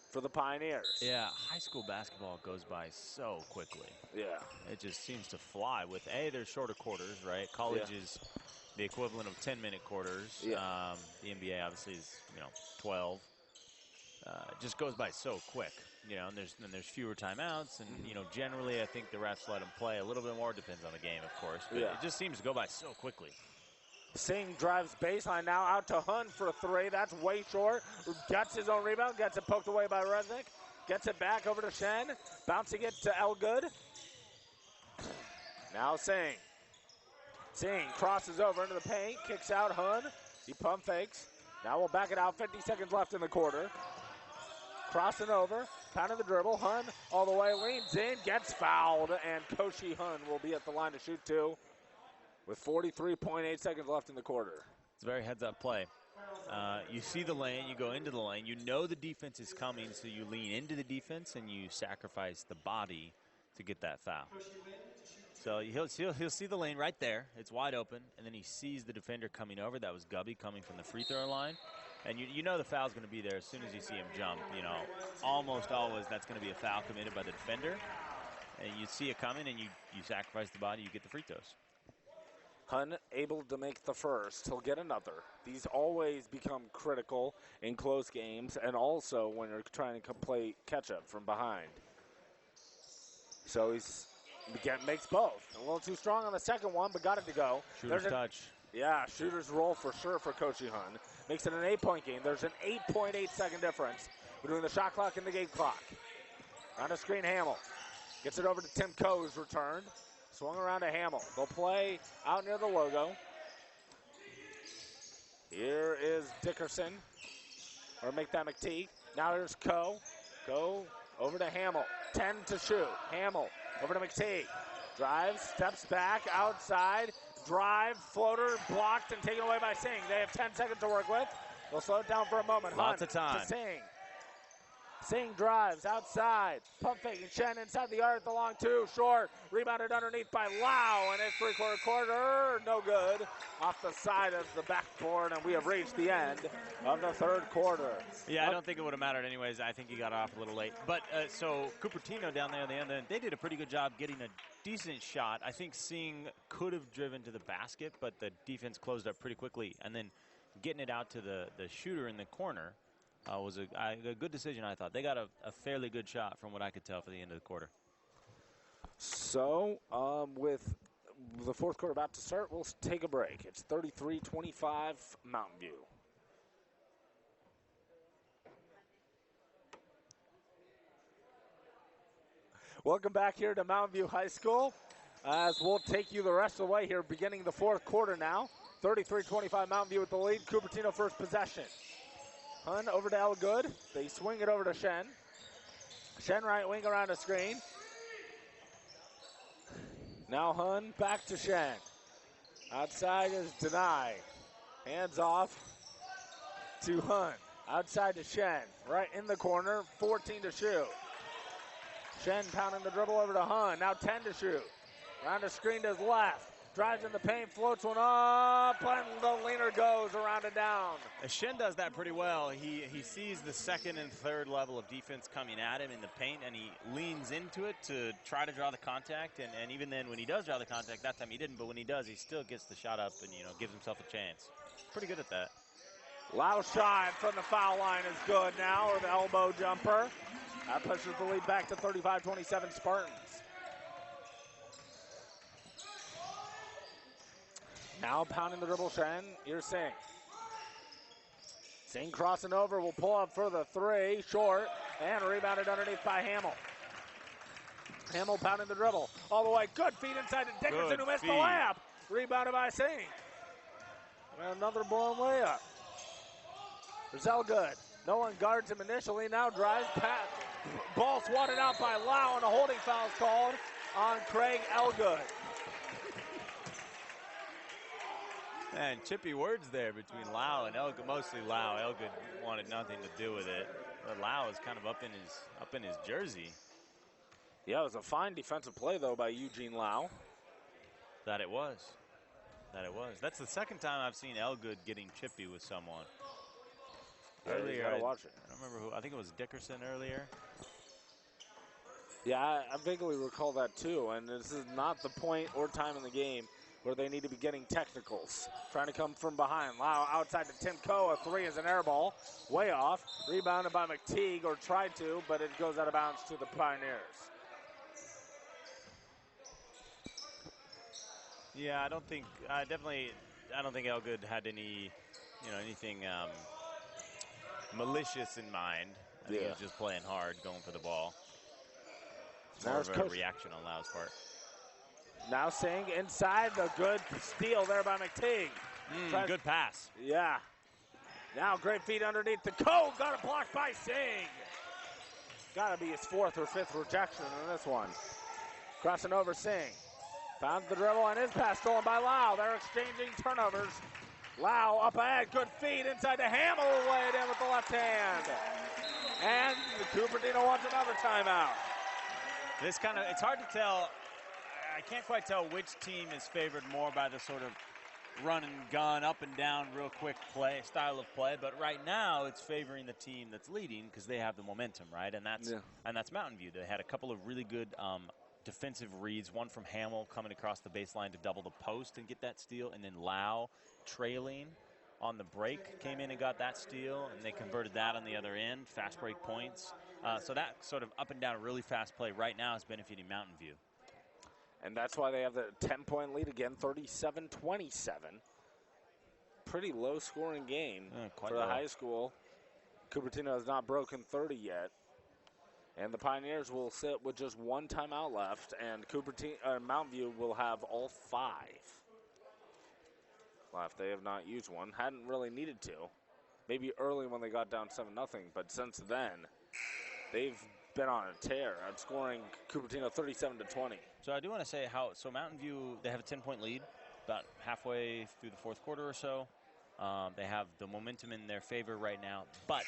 for the Pioneers. Yeah, high school basketball goes by so quickly. Yeah. It just seems to fly with, there's shorter quarters, right? College is the equivalent of 10-minute quarters. Yeah. The NBA obviously is, 12. It just goes by so quick, and there's fewer timeouts, and generally I think the refs let them play a little bit more. Depends on the game, of course, but it just seems to go by so quickly. Singh drives baseline now out to Hun for a 3. That's way short. Gets his own rebound, gets it poked away by Resnick, gets it back over to Shen, bouncing it to Elgood. Now Singh. Singh crosses over into the paint, kicks out Hun. He pump fakes. Now we'll back it out. 50 seconds left in the quarter. Crossing over, pounding the dribble. Hun all the way, leans in, gets fouled, and Koshi Hun will be at the line to shoot 2 with 43.8 seconds left in the quarter. It's a very heads-up play. You see the lane, you go into the lane, you know the defense is coming, so you lean into the defense and you sacrifice the body to get that foul. So he'll see the lane right there. It's wide open, and then he sees the defender coming over. That was Gubby coming from the free throw line. And you know the foul's going to be there as soon as you see him jump. Almost always that's going to be a foul committed by the defender. And you see it coming, and you sacrifice the body, you get the free throws. Hun able to make the first. He'll get another. These always become critical in close games and also when you're trying to play catch-up from behind. So makes both. A little too strong on the second one, but got it to go. Shooter's touch. Yeah, shooter's roll for sure for Koshi Hun. Makes it an 8-point game. There's an 8.8-second difference between the shot clock and the game clock. On a screen, Hamill. Gets it over to Tim Coe, who's returned. Swung around to Hamill. They'll play out near the logo. Here is Dickerson. Or make that McTeague. Now here's Coe. Coe over to Hamill. 10 to shoot. Hamill over to McTeague. Drives, steps back, outside. Drive, floater, blocked and taken away by Singh. They have 10 seconds to work with. They'll slow it down for a moment. Lots of time. To Singh. Singh drives outside. Pump fake and Shen inside the arc. The long 2, short. Rebounded underneath by Lau. And it's three-quarter quarter. No good. Off the side of the backboard. And we have reached the end of the third quarter. Yeah, I don't think it would have mattered anyways. I think he got off a little late. But so Cupertino down there at the end, they did a pretty good job getting a decent shot. I think Singh could have driven to the basket, but the defense closed up pretty quickly. And then getting it out to the shooter in the corner was a good decision, I thought. They got a fairly good shot from what I could tell for the end of the quarter. So with the fourth quarter about to start, we'll take a break. It's 33-25 Mountain View. Welcome back here to Mountain View High School as we'll take you the rest of the way here, beginning the fourth quarter now. 33-25 Mountain View with the lead. Cupertino first possession. Hun over to Elgood. They swing it over to Shen. Shen right wing around a screen. Now Hun, back to Shen. Outside is Denai. Hands off to Hun. Outside to Shen. Right in the corner, 14 to shoot. Shen pounding the dribble over to Hun. Now 10 to shoot. Round the screen to his left. Drives in the paint, floats one up, and the leaner goes around and down. Shen does that pretty well. He sees the second and third level of defense coming at him in the paint, and he leans into it to try to draw the contact. And even then, when he does draw the contact, that time he didn't, but when he does, he still gets the shot up and, gives himself a chance. Pretty good at that. Lau shot from the foul line is good now, or the elbow jumper. That pushes the lead back to 35-27 Spartans. Now pounding the dribble, Shen. Here's Singh. Singh crossing over, will pull up for the three, short, and rebounded underneath by Hamill. Hamill pounding the dribble all the way. Good feed inside to Dickerson, who missed the layup. Rebounded by Singh. And another blown layup. There's Elgood. No one guards him initially. Now drives, pass. Ball swatted out by Lau, and a holding foul is called on Craig Elgood. And chippy words there between Lau and Elgood. Mostly Lau. Elgood wanted nothing to do with it. But Lau is kind of up in his jersey. Yeah, it was a fine defensive play though by Eugene Lau. That it was. That's the second time I've seen Elgood getting chippy with someone. Earlier, I don't remember who. I think it was Dickerson earlier. Yeah, I vaguely recall that too. And this is not the point or time in the game where they need to be getting technicals. Trying to come from behind. Lau outside to Tim Coe. A three is an air ball. Way off. Rebounded by McTeague, or tried to, but it goes out of bounds to the Pioneers. Yeah, I don't think Elgood had any, anything malicious in mind. I think he was just playing hard, going for the ball. More of a reaction on Lau's part. Now Singh inside, the good steal there by McTeague. Good pass. Yeah. Now great feed underneath the Coe. Got it blocked by Singh. Got to be his fourth or fifth rejection in this one. Crossing over Singh. Found the dribble and his pass stolen by Lau. They're exchanging turnovers. Lau up ahead. Good feed inside to Hamill. Lay it in with the left hand. And the Cupertino wants another timeout. It's hard to tell. I can't quite tell which team is favored more by the sort of run and gun, up and down, real quick style of play. But right now, it's favoring the team that's leading because they have the momentum, right? And that's Mountain View. They had a couple of really good defensive reads. One from Hamill coming across the baseline to double the post and get that steal, and then Lau trailing on the break came in and got that steal, and they converted that on the other end. Fast break points. So that sort of up and down, really fast play right now is benefiting Mountain View. And that's why they have the 10-point lead again, 37-27. Pretty low-scoring game for the high school. Cupertino has not broken 30 yet. And the Pioneers will sit with just one timeout left, and Mountain View will have all 5 left. They have not used one. Hadn't really needed to. Maybe early when they got down 7-0, but since then, they've been on a tear, outscoring Cupertino 37-20. So I do want to say so Mountain View, they have a 10-point lead about halfway through the fourth quarter or so. They have the momentum in their favor right now, but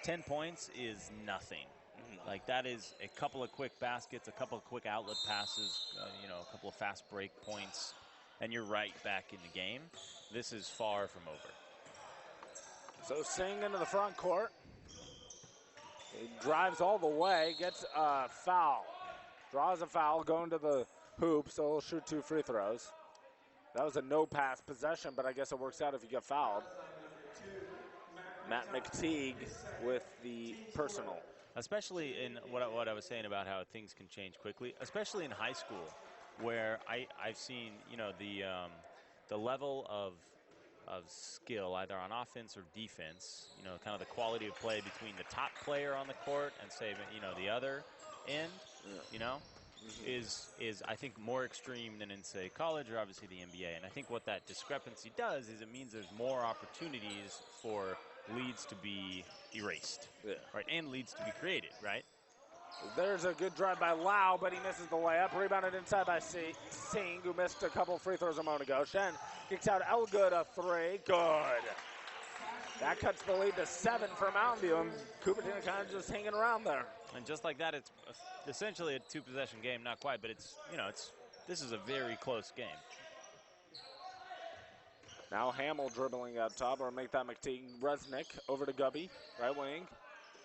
10 points is nothing. Like, that is a couple of quick baskets, a couple of quick outlet passes, a couple of fast break points, and you're right back in the game. This is far from over. So Singh into the front court. He drives all the way, gets a foul. Draws a foul, going to the hoop, so he'll shoot 2 free throws. That was a no-pass possession, but I guess it works out if you get fouled. Matt McTeague with the personal. Especially in what I was saying about how things can change quickly, especially in high school, where I've seen, the level of skill, either on offense or defense, kind of the quality of play between the top player on the court and, say, the other end, is I think more extreme than in, say, college or obviously the NBA. And I think what that discrepancy does is it means there's more opportunities for leads to be erased, right, and leads to be created, right? There's a good drive by Lau, but he misses the layup. Rebounded inside by Singh, who missed a couple free throws a moment ago. Shen kicks out Elgood a three. Good. That cuts the lead to 7 for Mountain View, and Cupertino kind of just hanging around there. And just like that, it's essentially a two-possession game. Not quite, but this is a very close game. Now Hamill dribbling up top, or make that McTeague. Resnick over to Gubby, right wing.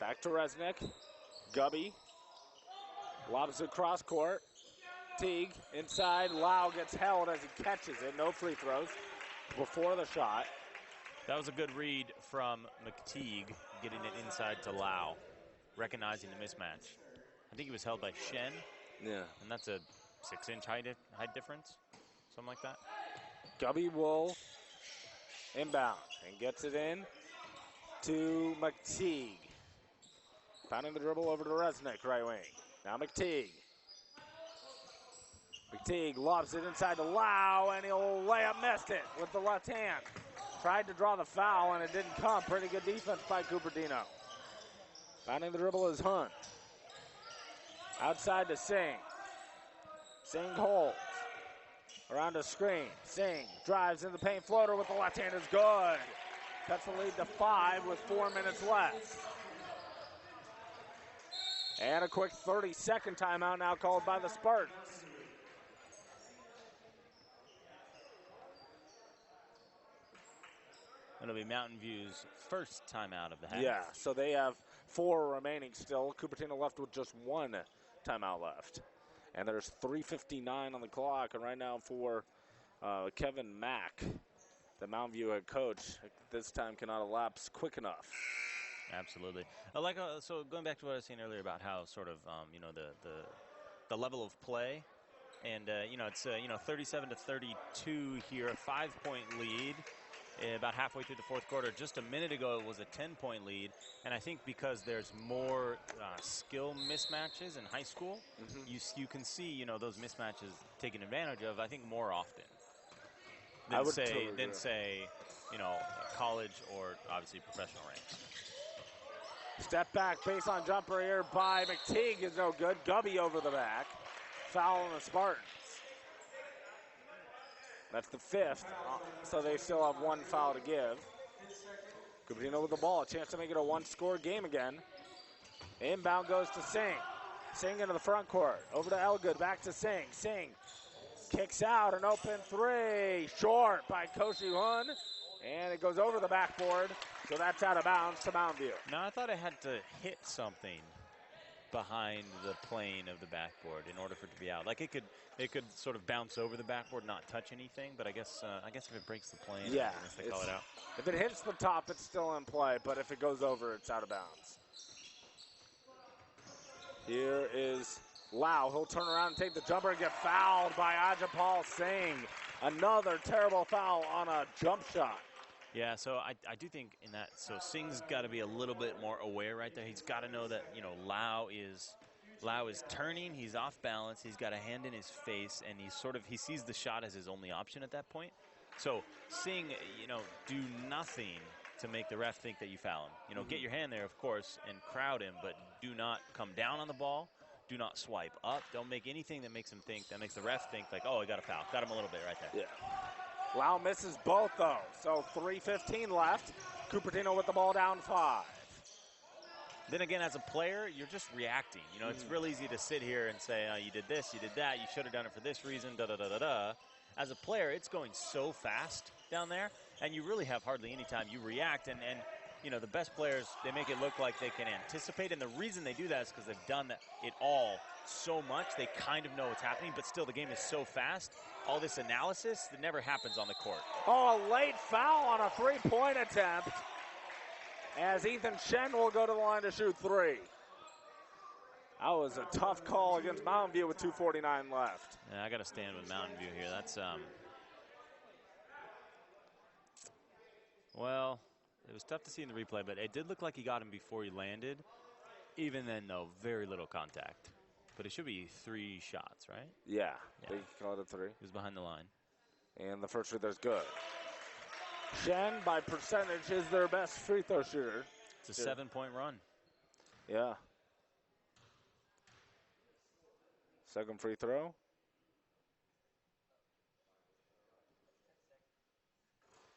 Back to Resnick. Gubby lobs across court. Teague inside. Lau gets held as he catches it. No free throws before the shot. That was a good read from McTeague, getting it inside to Lau, recognizing the mismatch. I think he was held by Shen. Yeah. And that's a 6-inch height difference, something like that. Gubby will inbound and gets it in to McTeague. Finding the dribble over to Resnick, right wing. Now McTeague. McTeague lobs it inside to Lau, and he'll lay up, missed it with the left hand. Tried to draw the foul, and it didn't come. Pretty good defense by Cupertino. Finding the dribble is Hunt. Outside to Singh. Singh holds. Around a screen. Singh drives in the paint, floater with the left hand is good. Cuts the lead to 5 with 4 minutes left. And a quick 30-second timeout now called by the Spartans. It'll be Mountain View's first timeout of the half. Yeah, so they have 4 remaining still. Cupertino left with just 1 timeout left. And there's 3:59 on the clock. And right now for Kevin Mack, the Mountain View head coach, this time cannot elapse quick enough. Absolutely. So going back to what I was saying earlier about how sort of, the level of play. And, it's, 37 to 32 here, a 5-point lead. About halfway through the fourth quarter. Just a minute ago, it was a 10-point lead. And I think because there's more skill mismatches in high school, you can see, those mismatches taken advantage of, I think, more often than say, college or obviously professional ranks. Step back, baseline jumper here by McTeague is no good. Gubby over the back. Foul on the Spartans. That's the 5th, so they still have 1 foul to give. Cupertino with the ball, a chance to make it a 1-score game again. Inbound goes to Singh. Singh into the front court, over to Elgood, back to Singh. Singh kicks out an open 3, short by Koshi Hun, and it goes over the backboard, so that's out of bounds to Mountain View. Now I thought it had to hit something behind the plane of the backboard in order for it to be out. Like it could sort of bounce over the backboard, not touch anything, but I guess if it breaks the plane, yeah, I guess they call it out. If it hits the top, it's still in play, but if it goes over, it's out of bounds. Here is Lau. He'll turn around and take the jumper and get fouled by Ajapal Singh. Another terrible foul on a jump shot. Yeah, so I do think in that, so Singh's got to be a little bit more aware right there. He's got to know that, Lau is turning, he's off balance, he's got a hand in his face, and he sees the shot as his only option at that point. So Singh, do nothing to make the ref think that you foul him. Get your hand there, of course, and crowd him, but do not come down on the ball. Do not swipe up. Don't make anything that makes the ref think like, oh, I got a foul. Got him a little bit right there. Yeah. Lau misses both, though. So 3:15 left. Cupertino with the ball down 5. Then again, as a player, you're just reacting. It's real easy to sit here and say, oh, you did this, you did that, you should have done it for this reason, da-da-da-da-da. As a player, it's going so fast down there, and you really have hardly any time. You react, and the best players, they make it look like they can anticipate, and the reason they do that is because they've done it all so much, they kind of know what's happening, but still the game is so fast. All this analysis that never happens on the court. Oh, a late foul on a 3-point attempt as Ethan Shen will go to the line to shoot 3. That was a tough call against Mountain View with 2:49 left. Yeah, I got to stand with Mountain View here. That's, well, it was tough to see in the replay, but it did look like he got him before he landed. Even then, though, very little contact. But it should be 3 shots, right? Yeah. They called it 3. He was behind the line. And the first free throw's good. Shen, by percentage, is their best free throw shooter. It's a 7-point run. Yeah. Second free throw.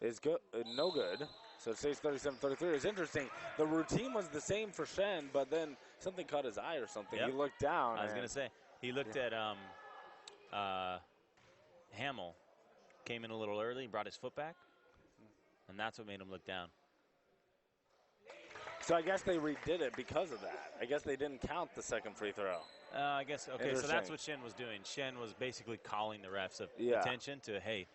Is good, no good. So it stays 37-33. It's interesting. The routine was the same for Shen, but then something caught his eye or something. Yep. He looked down. I was going to say, he looked at Hamill, came in a little early, brought his foot back, and that's what made him look down. So I guess they redid it because of that. I guess they didn't count the second free throw. I guess, okay, so that's what Shen was doing. Shen was basically calling the refs' attention to, hey,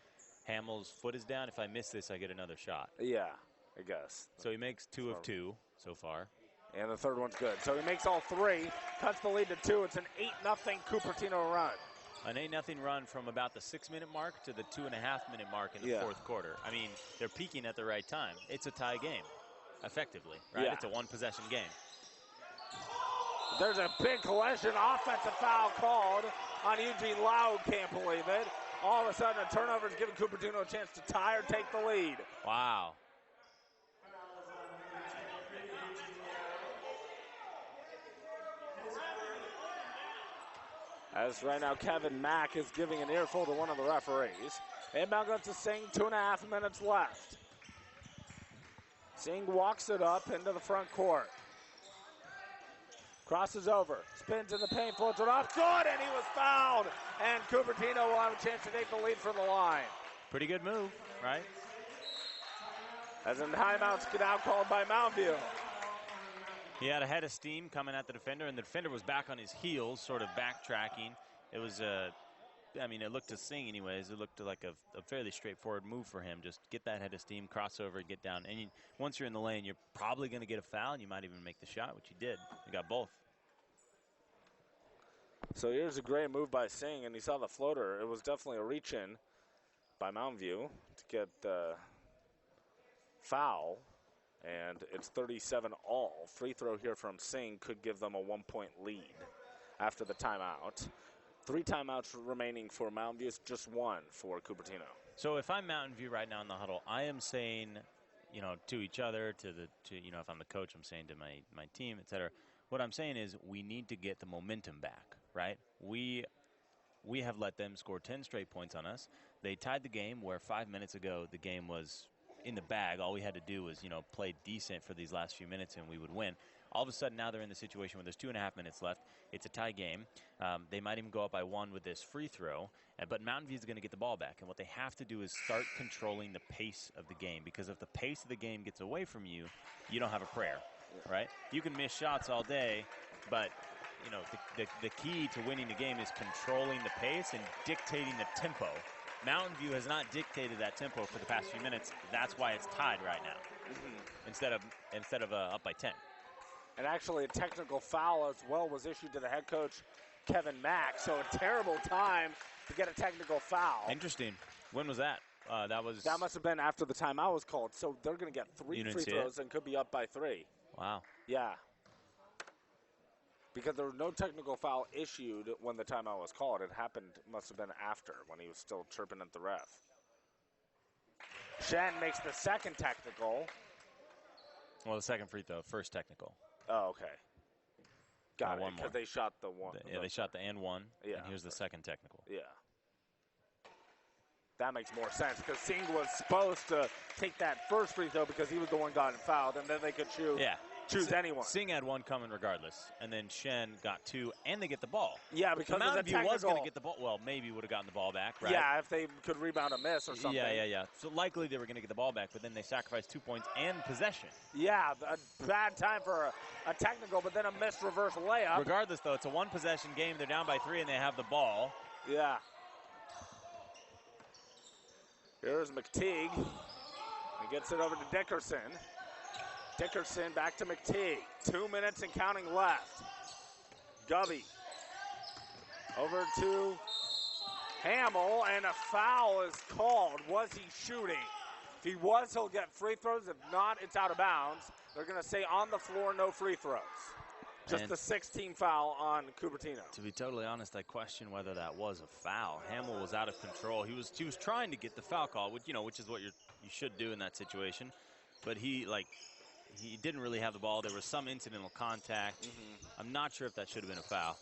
Hamill's foot is down. If I miss this, I get another shot. Yeah, I guess. So he makes 2 of 2 so far. And the third one's good. So he makes all 3, cuts the lead to 2. It's an 8-0 Cupertino run. An 8-0 run from about the 6-minute mark to the 2.5-minute mark in the fourth quarter. I mean, they're peaking at the right time. It's a tie game, effectively, right? Yeah. It's a one-possession game. There's a big collision, offensive foul called on Eugene Lau. Can't believe it. All of a sudden, a turnover is giving Cupertino a chance to tie or take the lead. Wow. As right now, Kevin Mack is giving an earful to one of the referees. Inbound goes to Singh, 2.5 minutes left. Singh walks it up into the front court. Crosses over, spins in the paint, floats it off, good, and he was fouled. And Cupertino will have a chance to take the lead from the line. Pretty good move, right? As a timeout's now called by Mountain View. He had a head of steam coming at the defender, and the defender was back on his heels, sort of backtracking. It was, I mean, it looked to Singh anyways. It looked like a fairly straightforward move for him. Just get that head of steam, cross over, get down. And once you're in the lane, you're probably going to get a foul, and you might even make the shot, which he did. He got both. So here's a great move by Singh, and he saw the floater. It was definitely a reach-in by Mountain View to get the foul. And it's 37-all. Free throw here from Singh could give them a 1-point lead after the timeout. 3 timeouts remaining for Mountain View, just 1 for Cupertino. So if I'm Mountain View right now in the huddle, I am saying, to each other, to if I'm the coach, I'm saying to my team, et cetera. What I'm saying is we need to get the momentum back, right? We have let them score 10 straight points on us. They tied the game where 5 minutes ago the game was in the bag. All we had to do was, play decent for these last few minutes and we would win. All of a sudden now they're in the situation where there's 2.5 minutes left. It's a tie game. They might even go up by 1 with this free throw, but Mountain View is going to get the ball back. And what they have to do is start controlling the pace of the game, because if the pace of the game gets away from you, you don't have a prayer, right? You can miss shots all day, but the key to winning the game is controlling the pace and dictating the tempo. Mountain View has not dictated that tempo for the past few minutes. That's why it's tied right now, instead of up by 10. And actually a technical foul as well was issued to the head coach, Kevin Mack. So a terrible time to get a technical foul. Interesting. When was that? That must have been after the timeout was called. So they're going to get 3 free throws and could be up by 3. Wow. Yeah. Because there was no technical foul issued when the timeout was called. It happened, must have been after, when he was still chirping at the ref. Shen makes the second technical. Well, the second free throw, first technical. Oh, okay. Got it, one more. because they shot the one. Yeah, they shot the and one, yeah, and here's the second technical. Yeah. That makes more sense, because Singh was supposed to take that first free throw because he was the one gotten fouled, and then they could choose anyone. Singh had 1 coming regardless, and then Shen got 2, and they get the ball. Yeah, because Mountain View was going to get the ball. Well, maybe would have gotten the ball back, right? Yeah, if they could rebound a miss or something. Yeah. So likely they were going to get the ball back, but then they sacrificed 2 points and possession. Yeah, a bad time for a technical, but then a missed reverse layup. Regardless, though, it's a one-possession game. They're down by 3, and they have the ball. Yeah. Here's McTeague. He gets it over to Dickerson. Dickerson back to McTeague. 2 minutes and counting left. Gubby. Over to Hamill, and a foul is called. Was he shooting? If he was, he'll get free throws. If not, it's out of bounds. They're going to say on the floor, no free throws. Just the 16 foul on Cupertino. To be totally honest, I question whether that was a foul. Hamill was out of control. He was trying to get the foul call, which is what you should do in that situation. But he didn't really have the ball. There was some incidental contact. I'm not sure if that should have been a foul.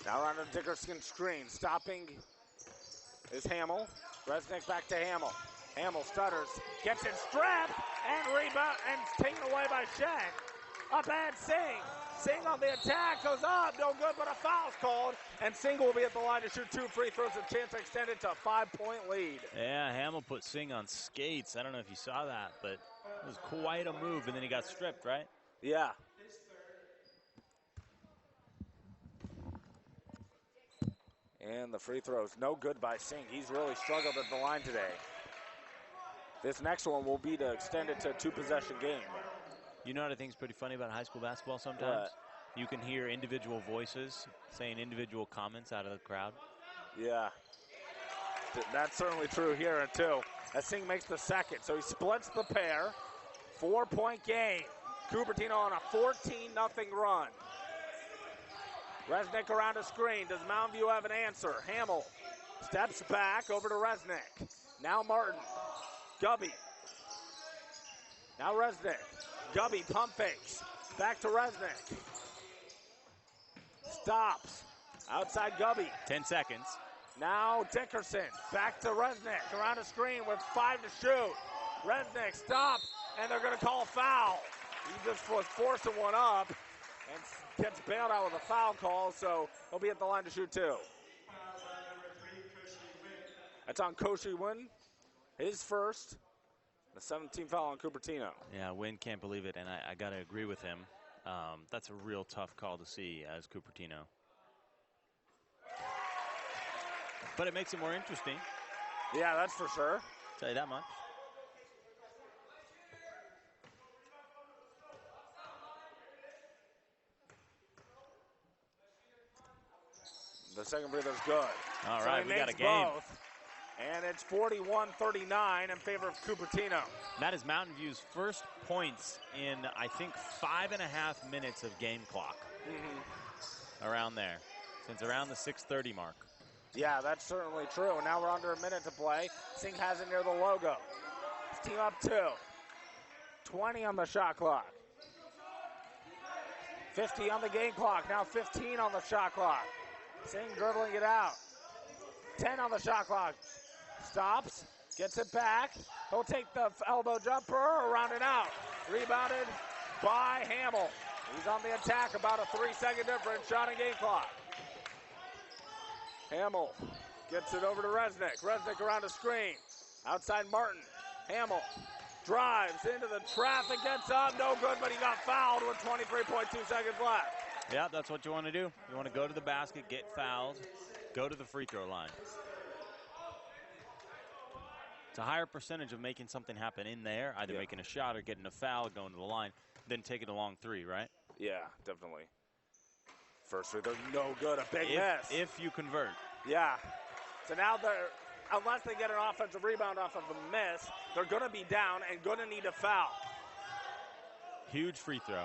Now around the Dickerson screen. Stopping is Hamill. Resnick back to Hamill. Hamill stutters, gets it stripped, and rebound, and taken away by Shen. Up and Singh. Singh on the attack, goes up, no good, but a foul's called. And Singh will be at the line to shoot 2 free throws, a chance to extend it to a 5-point lead. Yeah, Hamill put Singh on skates. I don't know if you saw that, but it was quite a move, and then he got stripped, right? Yeah. And the free throws, no good by Singh. He's really struggled at the line today. This next one will be to extend it to a 2-possession game. You know what I think is pretty funny about high school basketball sometimes? What? You can hear individual voices saying individual comments out of the crowd. Yeah. That's certainly true here, too. As Singh makes the second, so he splits the pair. 4-point game. Cupertino on a 14-0 run. Resnick around a screen. Does Mountain View have an answer? Hamill steps back over to Resnick. Now Martin. Gubby. Now Resnick. Gubby pump fakes. Back to Resnick. Stops. Outside Gubby. 10 seconds. Now Dickerson. Back to Resnick. Around a screen with 5 to shoot. Resnick stops, and they're going to call a foul. He just was forcing one up and gets bailed out with a foul call, so he'll be at the line to shoot 2. That's on Koshi Wynn. His first. The 17th foul on Cupertino. Yeah, Wynn can't believe it, and I got to agree with him. That's a real tough call to see as Cupertino. But it makes it more interesting. Yeah, that's for sure. Tell you that much. The second breather's good. All so right, we got a game. Both, and it's 41-39 in favor of Cupertino. That is Mountain View's first points in, I think, 5.5 minutes of game clock. Around there, since around the 6:30 mark. Yeah, that's certainly true. And now we're under a minute to play. Singh has it near the logo. His team up 2. 20 on the shot clock. 50 on the game clock. Now 15 on the shot clock. Singh dribbling it out. 10 on the shot clock. Stops. Gets it back. He'll take the elbow jumper around and out. Rebounded by Hamill. He's on the attack. About a 3-second difference. Shot and game clock. Hamill gets it over to Resnick. Resnick around a screen. Outside Martin. Hamill drives into the traffic. Gets up. No good, but he got fouled with 23.2 seconds left. Yeah, that's what you want to do. You want to go to the basket, get fouled, go to the free throw line. It's a higher percentage of making something happen in there, either making a shot or getting a foul, going to the line, than taking a long 3, right? Yeah, definitely. First free throw, no good, a big miss. If you convert. Yeah. So now they're, unless they get an offensive rebound off of a miss, they're going to be down and going to need a foul. Huge free throw.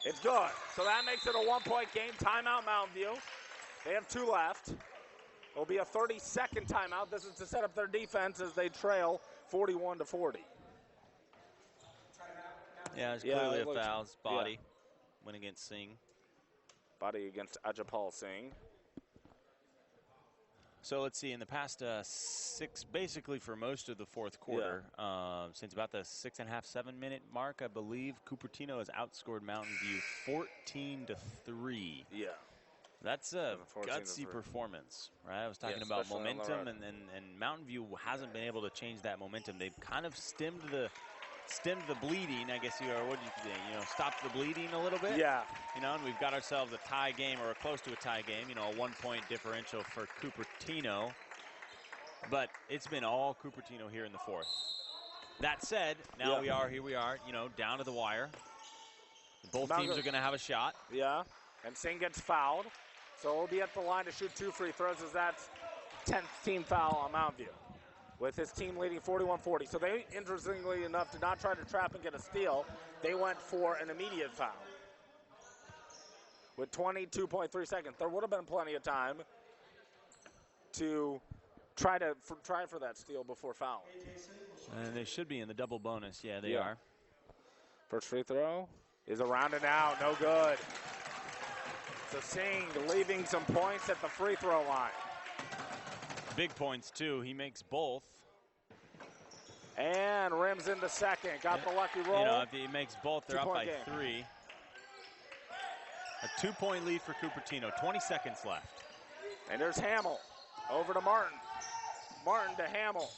It's good. So that makes it a 1-point game. Timeout Mountain View. They have 2 left. It'll be a 30-second timeout. This is to set up their defense as they trail 41-40. Yeah, it's clearly a foul. It's body. Went against Singh. Body against Ajapal Singh. So let's see, in the past 6, basically for most of the fourth quarter, since about the 6.5-7 minute mark, I believe Cupertino has outscored Mountain View 14-3. Yeah. That's a gutsy performance, right? I was talking about momentum, and Mountain View hasn't been able to change that momentum. They've kind of stemmed the bleeding, I guess, stopped the bleeding a little bit. Yeah. And we've got ourselves a tie game or close to a tie game, a 1-point differential for Cupertino. But it's been all Cupertino here in the fourth. That said, now here we are, down to the wire. Both teams are going to have a shot. Yeah, and Singh gets fouled. So we'll be at the line to shoot 2 free throws as that's 10th team foul on Mountain View, with his team leading 41-40. So they, interestingly enough, did not try to trap and get a steal. They went for an immediate foul with 22.3 seconds. There would have been plenty of time to try for that steal before foul. And they should be in the double bonus. Yeah, they are. First free throw is around and out. No good. So Singh leaving some points at the free throw line. Big points, too. He makes both. And rims into second. Got the lucky roll. You know, if he makes both, they're up by game. 3. A 2-point lead for Cupertino. 20 seconds left. And there's Hamill. Over to Martin. Martin to Hamill.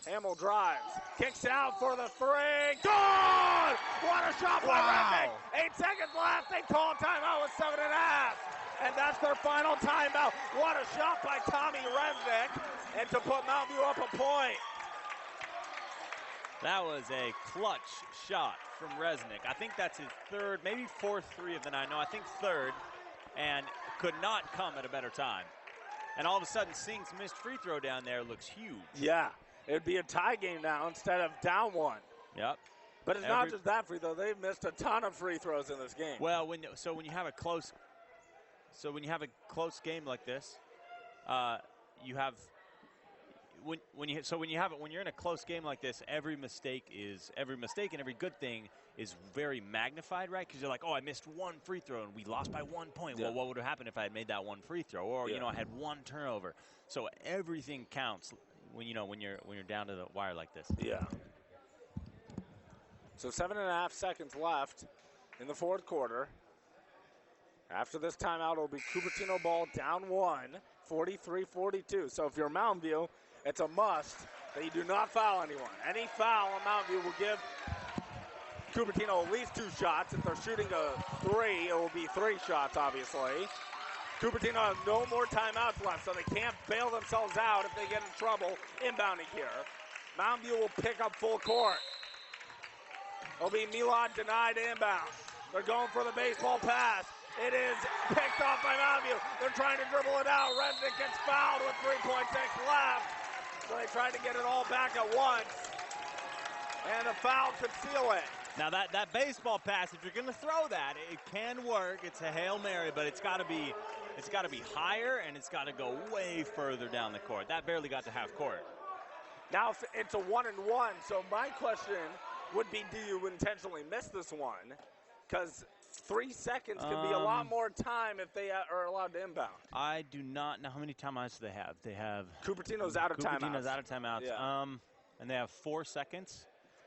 Hamill drives. Kicks out for the 3. Good! What a shot by Redneck. 8 seconds left. They call timeout with 7.5. And that's their final timeout. What a shot by Tommy Resnick. And to put Mountain View up a point. That was a clutch shot from Resnick. I think that's his third, maybe fourth 3 of the night. No, I think third. And could not come at a better time. And all of a sudden, Singh's missed free throw down there looks huge. Yeah, it would be a tie game now instead of down 1. Yep. But it's not just that free throw. They've missed a ton of free throws in this game. Well, when you have a close game like this, you have when you're in a close game like this, every mistake and every good thing is very magnified, right? Because you're like, oh, I missed 1 free throw and we lost by 1 point. Yeah. Well, what would have happened if I had made that 1 free throw, or I had 1 turnover? So everything counts when you're down to the wire like this. Yeah. So 7.5 seconds left in the fourth quarter. After this timeout, it'll be Cupertino ball down 1, 43-42. So if you're Mountain View, it's a must that you do not foul anyone. Any foul on Mountain View will give Cupertino at least 2 shots. If they're shooting a 3, it will be 3 shots, obviously. Cupertino has no more timeouts left, so they can't bail themselves out if they get in trouble inbounding here. Mountain View will pick up full court. It'll be Milad denied inbound. They're going for the baseball pass. It is picked off by Mountain View. They're trying to dribble it out. Resnick gets fouled with 3.6 left. So they tried to get it all back at once. And a foul could seal it. Now that baseball pass, if you're going to throw that, it can work. It's a Hail Mary, but it's got to be higher, and it's got to go way further down the court. That barely got to half court. Now it's a 1-1. So my question would be, do you intentionally miss this one? Because 3 seconds could be a lot more time if they are allowed to inbound. I do not know how many timeouts they have. They have Cupertino's out of timeouts. Cupertino's out of timeouts. Yeah. And they have 4 seconds,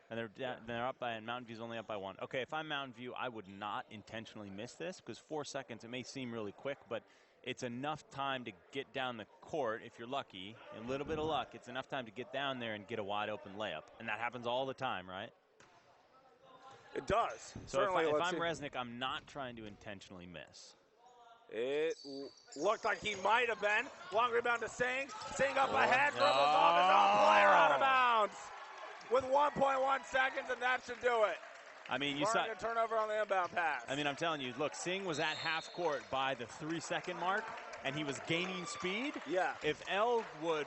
and they're up by, and Mountain View's only up by 1. Okay, if I'm Mountain View, I would not intentionally miss this, because 4 seconds, it may seem really quick, but it's enough time to get down the court if you're lucky. And a little bit of luck, it's enough time to get down there and get a wide open layup. And that happens all the time, right? It does. So if I'm Resnick, I'm not trying to intentionally miss. It looked like he might have been. Long rebound to Singh. Singh up ahead, dribbles off his own player out of bounds with 1.1 seconds, and that should do it. I mean, you saw a turnover on the inbound pass. I mean, I'm telling you, look, Singh was at half court by the 3-second mark, and he was gaining speed. Yeah. If Elgood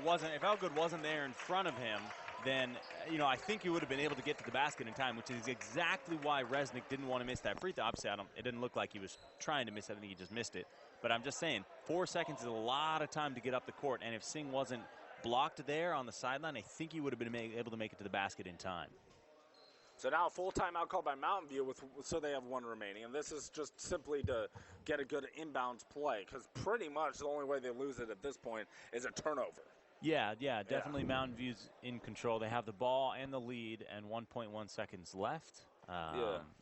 wasn't there in front of him, then, I think he would have been able to get to the basket in time, which is exactly why Resnick didn't want to miss that free throw. Obviously, it didn't look like he was trying to miss it. I think he just missed it. But I'm just saying, 4 seconds is a lot of time to get up the court, and if Singh wasn't blocked there on the sideline, I think he would have been able to make it to the basket in time. So now a full timeout called by Mountain View, so they have 1 remaining. And this is just simply to get a good inbounds play, because pretty much the only way they lose it at this point is a turnover. Yeah, definitely Mountain View's in control. They have the ball and the lead and 1.1 seconds left.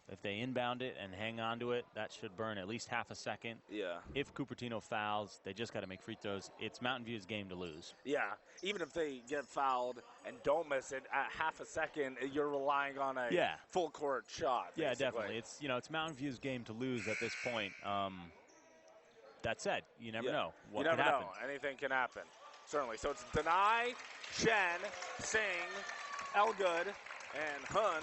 If they inbound it and hang on to it, that should burn at least half a second. Yeah. If Cupertino fouls, they just got to make free throws. It's Mountain View's game to lose. Yeah, even if they get fouled and don't miss it at half a second, you're relying on a full court shot. Yeah, basically. definitely. It's Mountain View's game to lose at this point. That said, you never know what could happen. Anything can happen. Certainly. So it's Denai, Chen, Singh, Elgood, and Hun.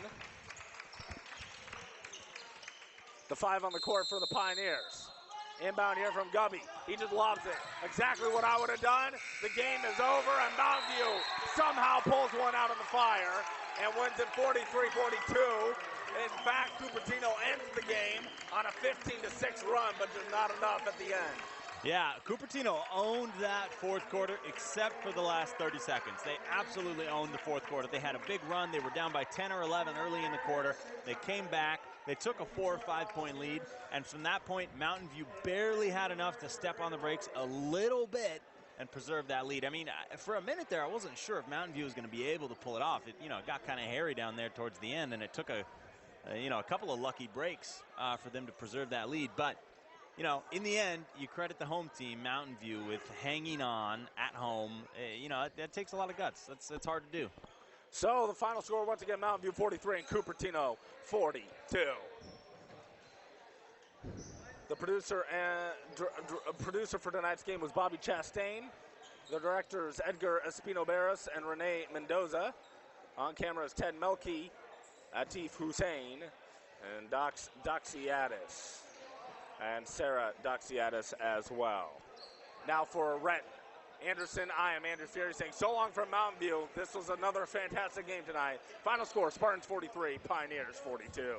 The 5 on the court for the Pioneers. Inbound here from Gubby. He just lobs it. Exactly what I would have done. The game is over, and Mountain View somehow pulls one out of the fire and wins it 43-42. In fact, Cupertino ends the game on a 15-6 run, but just not enough at the end. Yeah, Cupertino owned that fourth quarter except for the last 30 seconds. They absolutely owned the fourth quarter. They had a big run. They were down by 10 or 11 early in the quarter. They came back. They took a 4 or 5 point lead. And from that point, Mountain View barely had enough to step on the brakes a little bit and preserve that lead. I mean, for a minute there, I wasn't sure if Mountain View was going to be able to pull it off. It, it got kind of hairy down there towards the end, and it took a couple of lucky breaks for them to preserve that lead. But, in the end, you credit the home team, Mountain View, with hanging on at home. That takes a lot of guts. That's hard to do. So the final score, once again, Mountain View 43 and Cupertino 42. The producer for tonight's game was Bobby Chastain. The directors Edgar Espino-Barris and Renee Mendoza. On camera is Ted Melky, Atif Hussein, and Doxiadis. And Sarah Doxiadis as well. Now for Renton Anderson, I am Andrew Fury saying so long from Mountain View. This was another fantastic game tonight. Final score, Spartans 43, Pioneers 42.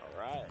All right.